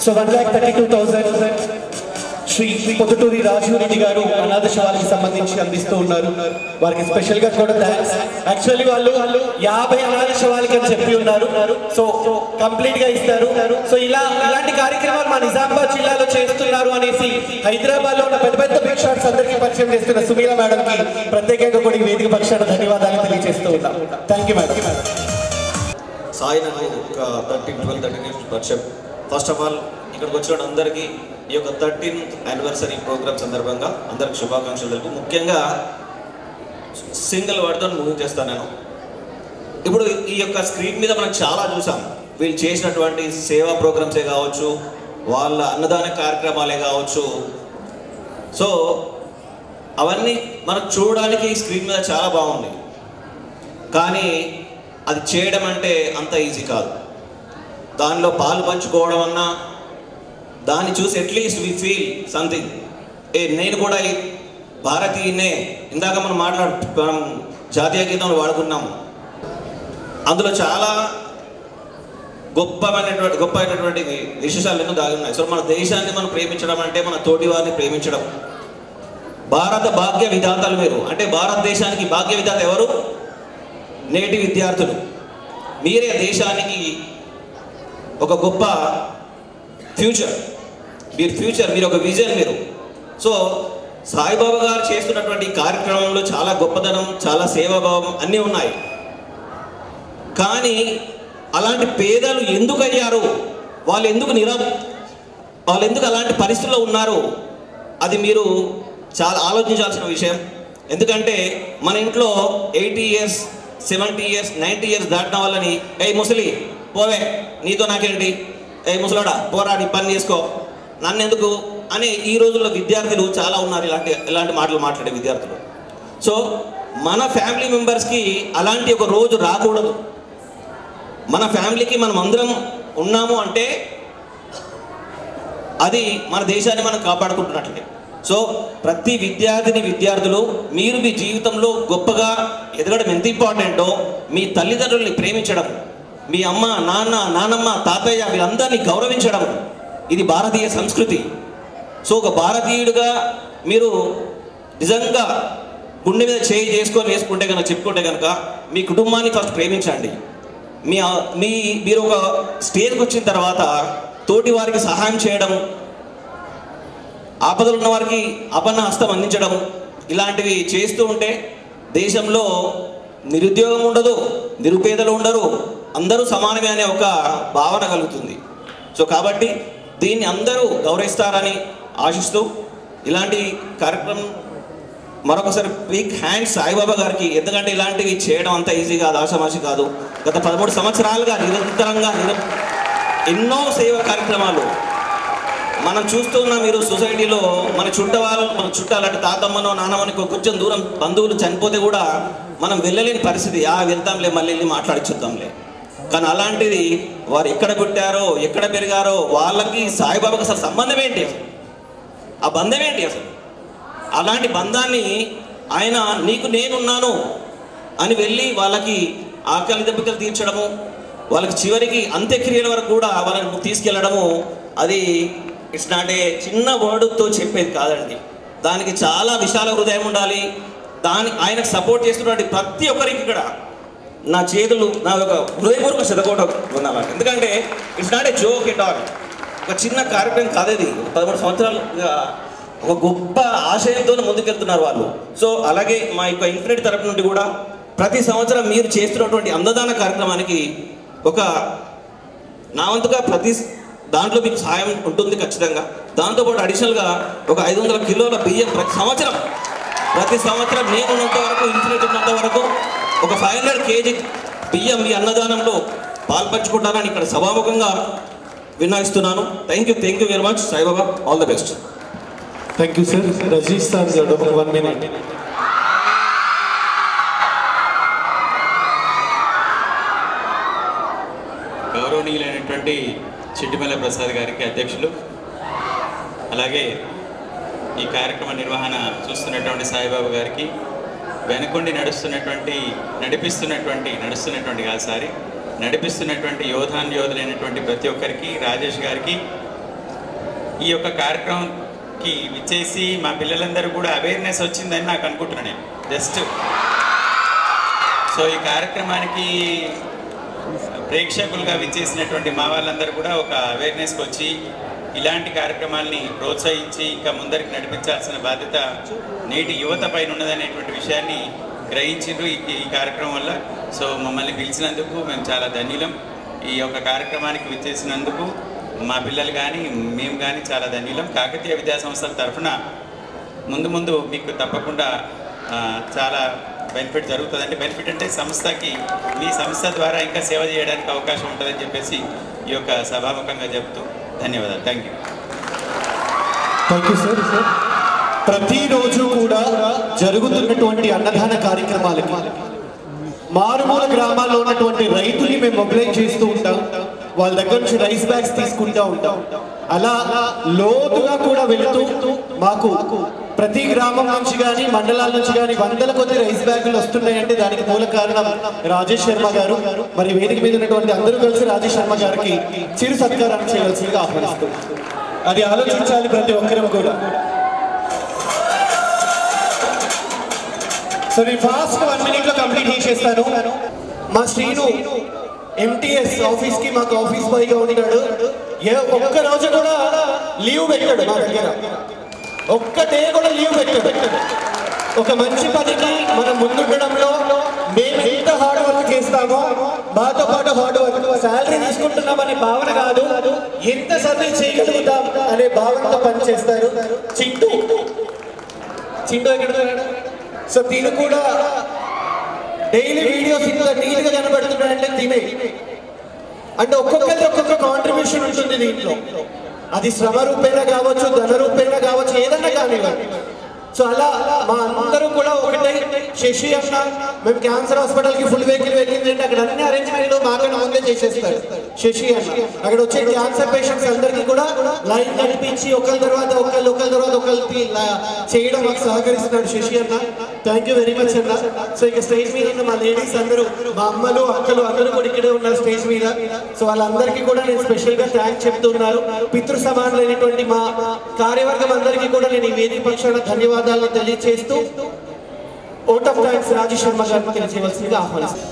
Speaker 3: సో 1,32,000 శ్రీ పొద్దుటూరి రాజీవ్ రెడ్డి గారు అనాథ శవాలకు సంబంధించి అందిస్తూ ఉన్నారు. వారికి స్పెషల్ గా కూడా థ్యాంక్స్. యాక్చువల్లీ వాళ్ళు 50 అనాథ శవాలకి అని చెప్పి ఉన్నారు. సో కంప్లీట్ గా ఇస్తారు. సో ఇలాంటి కార్యక్రమాలు మా నిజామాబాద్ జిల్లాలో చేస్తున్నారు అనేసి హైదరాబాద్ లో ఉన్న పెద్ద పెద్ద బిగ్ షాట్స్ అందరికీ పరిచయం చేస్తున్న సుమీల మేడం కి ప్రత్యేకంగా కూడా ఈ వేదిక పక్షాన ధన్యవాదాలు తెలియజేస్తూ ఉన్నాం. Thank you madam.
Speaker 9: సాయి నాకు ఒక 13 years పరిచయం. ఫస్ట్ ఆఫ్ ఆల్ ఇక్కడికి వచ్చిన అందరికీ ఈ యొక్క 13th anniversary ప్రోగ్రామ్ సందర్భంగా అందరికి శుభాకాంక్షలు తెలుపు. ముఖ్యంగా సింగిల్ వర్డ్తో మూవ్ చేస్తాను నేను. ఇప్పుడు ఈ యొక్క స్క్రీన్ మీద మనం చాలా చూసాం. వీళ్ళు చేసినటువంటి సేవా ప్రోగ్రామ్సే కావచ్చు, వాళ్ళ అన్నదాన కార్యక్రమాలే కావచ్చు. సో అవన్నీ మనకు చూడడానికి స్క్రీన్ మీద చాలా బాగుంది, కానీ అది చేయడం అంటే అంత ఈజీ కాదు. దానిలో పాలు పంచుకోవడం అన్నా, దాన్ని చూసి అట్లీస్ట్ వి ఫీల్ సంథింగ్. నేను కూడా ఈ భారతీయనే. ఇందాక మనం జాతీయ గీతంలో వాడుకున్నాము. అందులో చాలా గొప్పైనటువంటి విశేషాలు ఎన్నో దాగి ఉన్నాయి. సో మన దేశాన్ని మనం ప్రేమించడం అంటే మన తోటి వారిని ప్రేమించడం. భారత భాగ్య విధాతలు మీరు అంటే భారతదేశానికి భాగ్య విధాత ఎవరు? నేటి విద్యార్థులు. మీరే దేశానికి ఒక గొప్ప ఫ్యూచర్. మీరు ఒక విజన్ మీరు. సో సాయిబాబా గారు చేస్తున్నటువంటి కార్యక్రమంలో చాలా గొప్పదనం, చాలా సేవాభావం అన్నీ ఉన్నాయి. కానీ అలాంటి పేదలు ఎందుకు అయ్యారు, వాళ్ళు ఎందుకు అలాంటి పరిస్థితుల్లో ఉన్నారు, అది మీరు చాలా ఆలోచించాల్సిన విషయం. ఎందుకంటే మన ఇంట్లో 80 years 70 years 90 years దాటిన వాళ్ళని ముసలి పోవే నీతో నాకేంటి, ముసలాడా పోరా నీ పని చేసుకో నన్ను ఎందుకు అని ఈ రోజుల్లో విద్యార్థులు చాలా ఉన్నారు. ఇలాంటి మాటలు మాట్లాడే విద్యార్థులు. సో మన ఫ్యామిలీ మెంబర్స్కి అలాంటి ఒక రోజు రాకూడదు. మన ఫ్యామిలీకి మనం అందరం ఉన్నాము అంటే అది మన దేశాన్ని మనం కాపాడుకుంటున్నట్లే. సో ప్రతి విద్యార్థులు మీరు మీ జీవితంలో గొప్పగా ఎదగడం ఎంత ఇంపార్టెంటో మీ తల్లిదండ్రుల్ని ప్రేమించడం, మీ అమ్మ నాన్నమ్మ తాతయ్య వీళ్ళందరినీ గౌరవించడం, ఇది భారతీయ సంస్కృతి. సో ఒక భారతీయుడిగా మీరు నిజంగా గుండె మీద చేయి చేసుకొని వేసుకుంటే కనుక చెప్పుకుంటే కనుక మీ కుటుంబాన్ని ఫస్ట్ ప్రేమించండి. మీరు ఒక స్టేజ్కి వచ్చిన తర్వాత తోటి వారికి సహాయం చేయడం, ఆపదలు ఉన్న వారికి అపన్న హస్తం అందించడం, ఇలాంటివి చేస్తూ ఉంటే దేశంలో నిరుద్యోగం ఉండదు, నిరుపేదలు ఉండరు, అందరూ సమానమే అనే ఒక భావన కలుగుతుంది. సో కాబట్టి దీన్ని అందరూ గౌరవిస్తారని ఆశిస్తూ ఇలాంటి కార్యక్రమం మరొకసారి బిగ్ హ్యాండ్స్ సాయిబాబా గారికి. ఎందుకంటే ఇలాంటివి చేయడం అంత ఈజీ కాదు, ఆషామాషి కాదు. గత 13 సంవత్సరాలుగా నిరంతరంగా ఎన్నో సేవా కార్యక్రమాలు మనం చూస్తున్న మీరు సొసైటీలో మన చుట్టాలంటే తాతమ్మనో నాన్నమ్మని కొంచెం దూరం బంధువులు చనిపోతే కూడా మనం వెళ్ళలేని పరిస్థితి. వెళ్తాంలే, మళ్ళీ వెళ్ళి మాట్లాడిచ్చుద్దాంలే. కానీ అలాంటిది వారు ఎక్కడ పుట్టారో ఎక్కడ పెరిగారో వాళ్ళకి సాయిబాబాకి అసలు సంబంధం ఏంటి, ఆ బంధం ఏంటి అసలు? అలాంటి బంధాన్ని ఆయన నీకు నేనున్నాను అని వెళ్ళి వాళ్ళకి ఆకలి దెబ్బకలు తీర్చడము, వాళ్ళకి చివరికి అంత్యక్రియల వరకు కూడా వాళ్ళని తీసుకెళ్ళడము, అది ఇట్స్ నాట్ ఏ చిన్న వర్డ్తో చెప్పేది కాదండి. దానికి చాలా విశాల హృదయం ఉండాలి. ఆయనకు సపోర్ట్ చేస్తున్నటువంటి ప్రతి ఒక్కరికి ఇక్కడ నా చేతులు, నా యొక్క హృదయపూర్వక శతకోటం ఉన్నాను. ఎందుకంటే it's not a joke at all. ఒక చిన్న కార్యక్రమం కాదేది. 13 సంవత్సరాలుగా ఒక గొప్ప ఆశయంతో ముందుకెళ్తున్నారు వాళ్ళు. సో అలాగే మా యొక్క ఇన్ఫినిట్ తరపు నుండి కూడా ప్రతి సంవత్సరం మీరు చేస్తున్నటువంటి అన్నదాన కార్యక్రమానికి ఒక నా వంతుగా ప్రతి దాంట్లో మీకు సహాయం ఉంటుంది ఖచ్చితంగా. దాంతోపాటు అడిషనల్గా ఒక 500 కిలోల బియ్యం ప్రతి సంవత్సరం నేను ఉన్నంత వరకు, ఇన్ఫినిట్ ఉన్నంత వరకు ఒక 500 kg బియ్యం ఈ అన్నదానంలో పాల్పంచుకుంటానని ఇక్కడ సభాముఖంగా విన్నవిస్తున్నాను. Thank you very much. Saibaba, all the best.
Speaker 3: Thank you sir. Rajesh sir 1 minute.
Speaker 1: గౌరవనీయులైనటువంటి చిట్టిమల్ల ప్రసాద్ గారికి అధ్యక్షులు, అలాగే ఈ కార్యక్రమ నిర్వహణ చూస్తున్నటువంటి సాయిబాబా గారికి, వెనుకొండి నడిపిస్తున్నటువంటి యోధులైనటువంటి ప్రతి ఒక్కరికి, రాజేష్ గారికి, ఈ యొక్క కార్యక్రమంకి విచ్చేసి మా పిల్లలందరూ కూడా అవేర్నెస్ వచ్చిందని నాకు అనుకుంటున్నాను నేను జస్ట్. సో ఈ కార్యక్రమానికి ప్రేక్షకులుగా విచ్చేసినటువంటి మా వాళ్ళందరూ కూడా ఒక అవేర్నెస్కి వచ్చి ఇలాంటి కార్యక్రమాల్ని ప్రోత్సహించి ఇంకా ముందరికి నడిపించాల్సిన బాధ్యత నేటి యువత పైన ఉన్నదనేటువంటి విషయాన్ని గ్రహించిండ్రు ఈ కార్యక్రమం వల్ల. సో మమ్మల్ని పిలిచినందుకు మేము చాలా ధన్యులం. ఈ యొక్క కార్యక్రమానికి విచ్చేసినందుకు మా పిల్లలు కానీ మేము కానీ చాలా ధన్యులం. కాకతీయ విద్యా సంస్థల తరఫున ముందు మీకు తప్పకుండా చాలా బెనిఫిట్ జరుగుతుంది. అంటే బెనిఫిట్ అంటే సంస్థకి మీ సంస్థ ద్వారా ఇంకా సేవ చేయడానికి అవకాశం ఉంటుందని చెప్పేసి ఈ యొక్క సభాముఖంగా చెప్తూ ధన్యవాదాలు. Thank
Speaker 3: you sir. ప్రతిరోజు కూడా జరుగుతున్నటువంటి అన్నదాన కార్యక్రమాలకి మారుమూల గ్రామాల్లో ఉన్నటువంటి రైతుని మేము మొబిలైజ్ చేస్తూ ఉంటాం. వాళ్ళ దగ్గర నుంచి రైస్ బ్యాగ్స్ తీసుకుంటూ ఉంటాం. అలా లోతుగా కూడా వెళుతూ మాకు ప్రతి గ్రామం నుంచి కానీ మండలాల నుంచి కానీ వందల కొద్ది రైస్ బ్యాగులు వస్తున్నాయంటే దానికి మూల కారణం రాజేష్ శర్మ గారు. మరి వేదిక మీద ఉన్నటువంటి అందరూ కలిసి రాజేష్ శర్మ గారికి చిరు సత్కారాన్ని చేయవలసిందిగా ఆహ్వానిస్తాం. అది ఆలోచించాలి ప్రతి ఒక్కరం కూడా. సో నేను ఫాస్ట్ 1 minute లో కంప్లీట్ చేసేస్తాను. మా శ్రీను ఎంటీఎస్ ఆఫీస్ కి మాకు ఆఫీస్ బాయ్గా ఉన్నాడు. ఒక్క రోజు కూడా లీవ్ పెట్టాడు మా దగ్గర, ఒక్క డే కూడా లీవ్ పెట్టాడు. ఒక మంచి పనికి మనం ముందుండడంలో మేము ఎంత హార్డ్ వర్క్ చేస్తామో మాతో పాటు హార్డ్ వర్క్, శాలరీ తీసుకుంటున్నామనే భావన కాదు, ఎంత సర్వీస్ చేయగలుగుతాం అనే భావనతో పనిచేస్తారు. చింటూ ఎక్కడ? సో తిను కూడా డైలీ వీడియోస్ ఇంత నీట్గా కనబడుతున్నాడంటే తినే అంటే ఒక్కొక్కరికి ఒక్కొక్క కాంట్రిబ్యూషన్ ఉంటుంది దీంట్లో. అది శ్రమ రూపేణ కావచ్చు, ధన రూపేణ కావచ్చు, ఏదన్నా కానివ్వండి. సో అలా మా అందరూ కూడా ఒకటే. శశి అన్న మేము క్యాన్సర్ హాస్పిటల్కి ఫుల్ వెహికల్ వెళ్ళిందంటే అక్కడ అన్ని అరేంజ్మెంట్లు మాకన్నా ముందే చేసేస్తారు. శశి అన్న అక్కడ వచ్చే క్యాన్సర్ పేషెంట్స్ అందరికీ కూడా లైన్ నడిపించి ఒకరి తర్వాత ఒకరికి చేయడం మాకు సహకరిస్తున్నాడు శశి అన్న. థ్యాంక్ యూ వెరీ మచ్ అన్న. సో ఇక స్టేజ్ మీద ఉన్న మా లేడీస్ అందరూ, మా అమ్మలు అక్కలు అందరూ కూడా ఇక్కడే ఉన్నారు స్టేజ్ మీద. సో వాళ్ళందరికీ కూడా నేను స్పెషల్గా థ్యాంక్స్ చెప్తున్నాను. పితృ సమానులైనటువంటి మా కార్యవర్గం అందరికీ కూడా నేను ఈ వేదిక పక్షాన ధన్యవాదాలు తెలియజేస్తూ vote of thanks Rajesh Sharma గారిని తెలియజేయవలసిందిగా ఆహ్వానిస్తాను.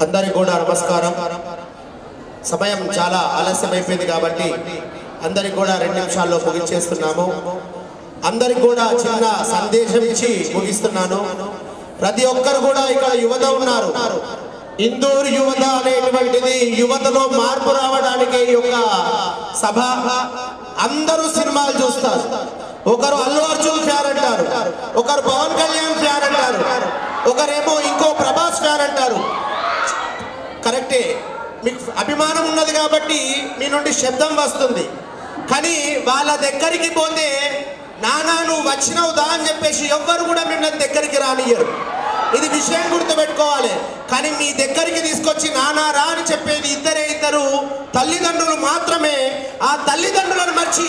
Speaker 6: అందరికి కూడా నమస్కారం. సమయం చాలా ఆలస్యమైపోయింది కాబట్టి అందరికి కూడా 2 నిమిషాల్లో ముగించేస్తున్నాము. అందరికి కూడా చిన్న సందేశం ఇచ్చి ముగిస్తున్నాను. ప్రతి ఒక్కరు కూడా ఇక్కడ యువత ఉన్నారు. ఇందూరు యువత అనేటువంటిది యువతలో మార్పు రావడానికి ఒక సభ. అందరూ సినిమాలు చూస్తారు. ఒకరు అల్లు అర్జున్ ఫ్యాన్ అంటారు, ఒకరు పవన్ కళ్యాణ్ ఫ్యాన్ అంటారు, ఒకరేమో ఇంకో ప్రభాస్ ఫ్యాన్ అంటారు. కరెక్టే, మీకు అభిమానం ఉన్నది కాబట్టి మీ నుండి శబ్దం వస్తుంది. కానీ వాళ్ళ దగ్గరికి పోతే నానా నువ్వు వచ్చినవు దా అని చెప్పేసి ఎవ్వరు కూడా నిన్న దగ్గరికి రానియ్యరు. ఇది విషయం గుర్తుపెట్టుకోవాలి. కానీ మీ దగ్గరికి తీసుకొచ్చి నానా రా అని చెప్పేది ఇద్దరు తల్లిదండ్రులు మాత్రమే. ఆ తల్లిదండ్రులను మర్చి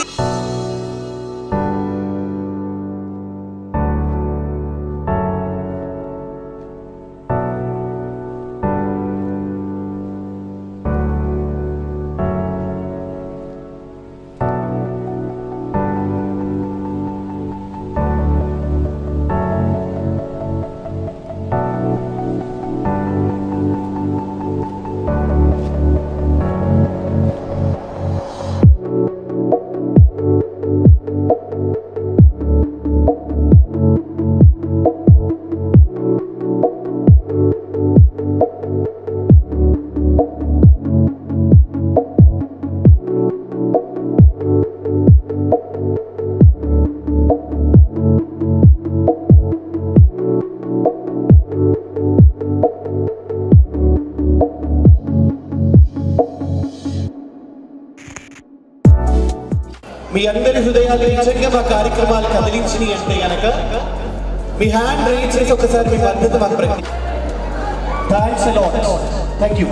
Speaker 3: మీ అందరి హృదయాలు నిజంగా మా కార్యక్రమాలు కదిలించినాయి అంటే గనక మీ హ్యాండ్ రైజ్ చేసి ఒకసారి మీ మద్దతు మాకు ప్రకటించండి. Thanks a lot. Thank you.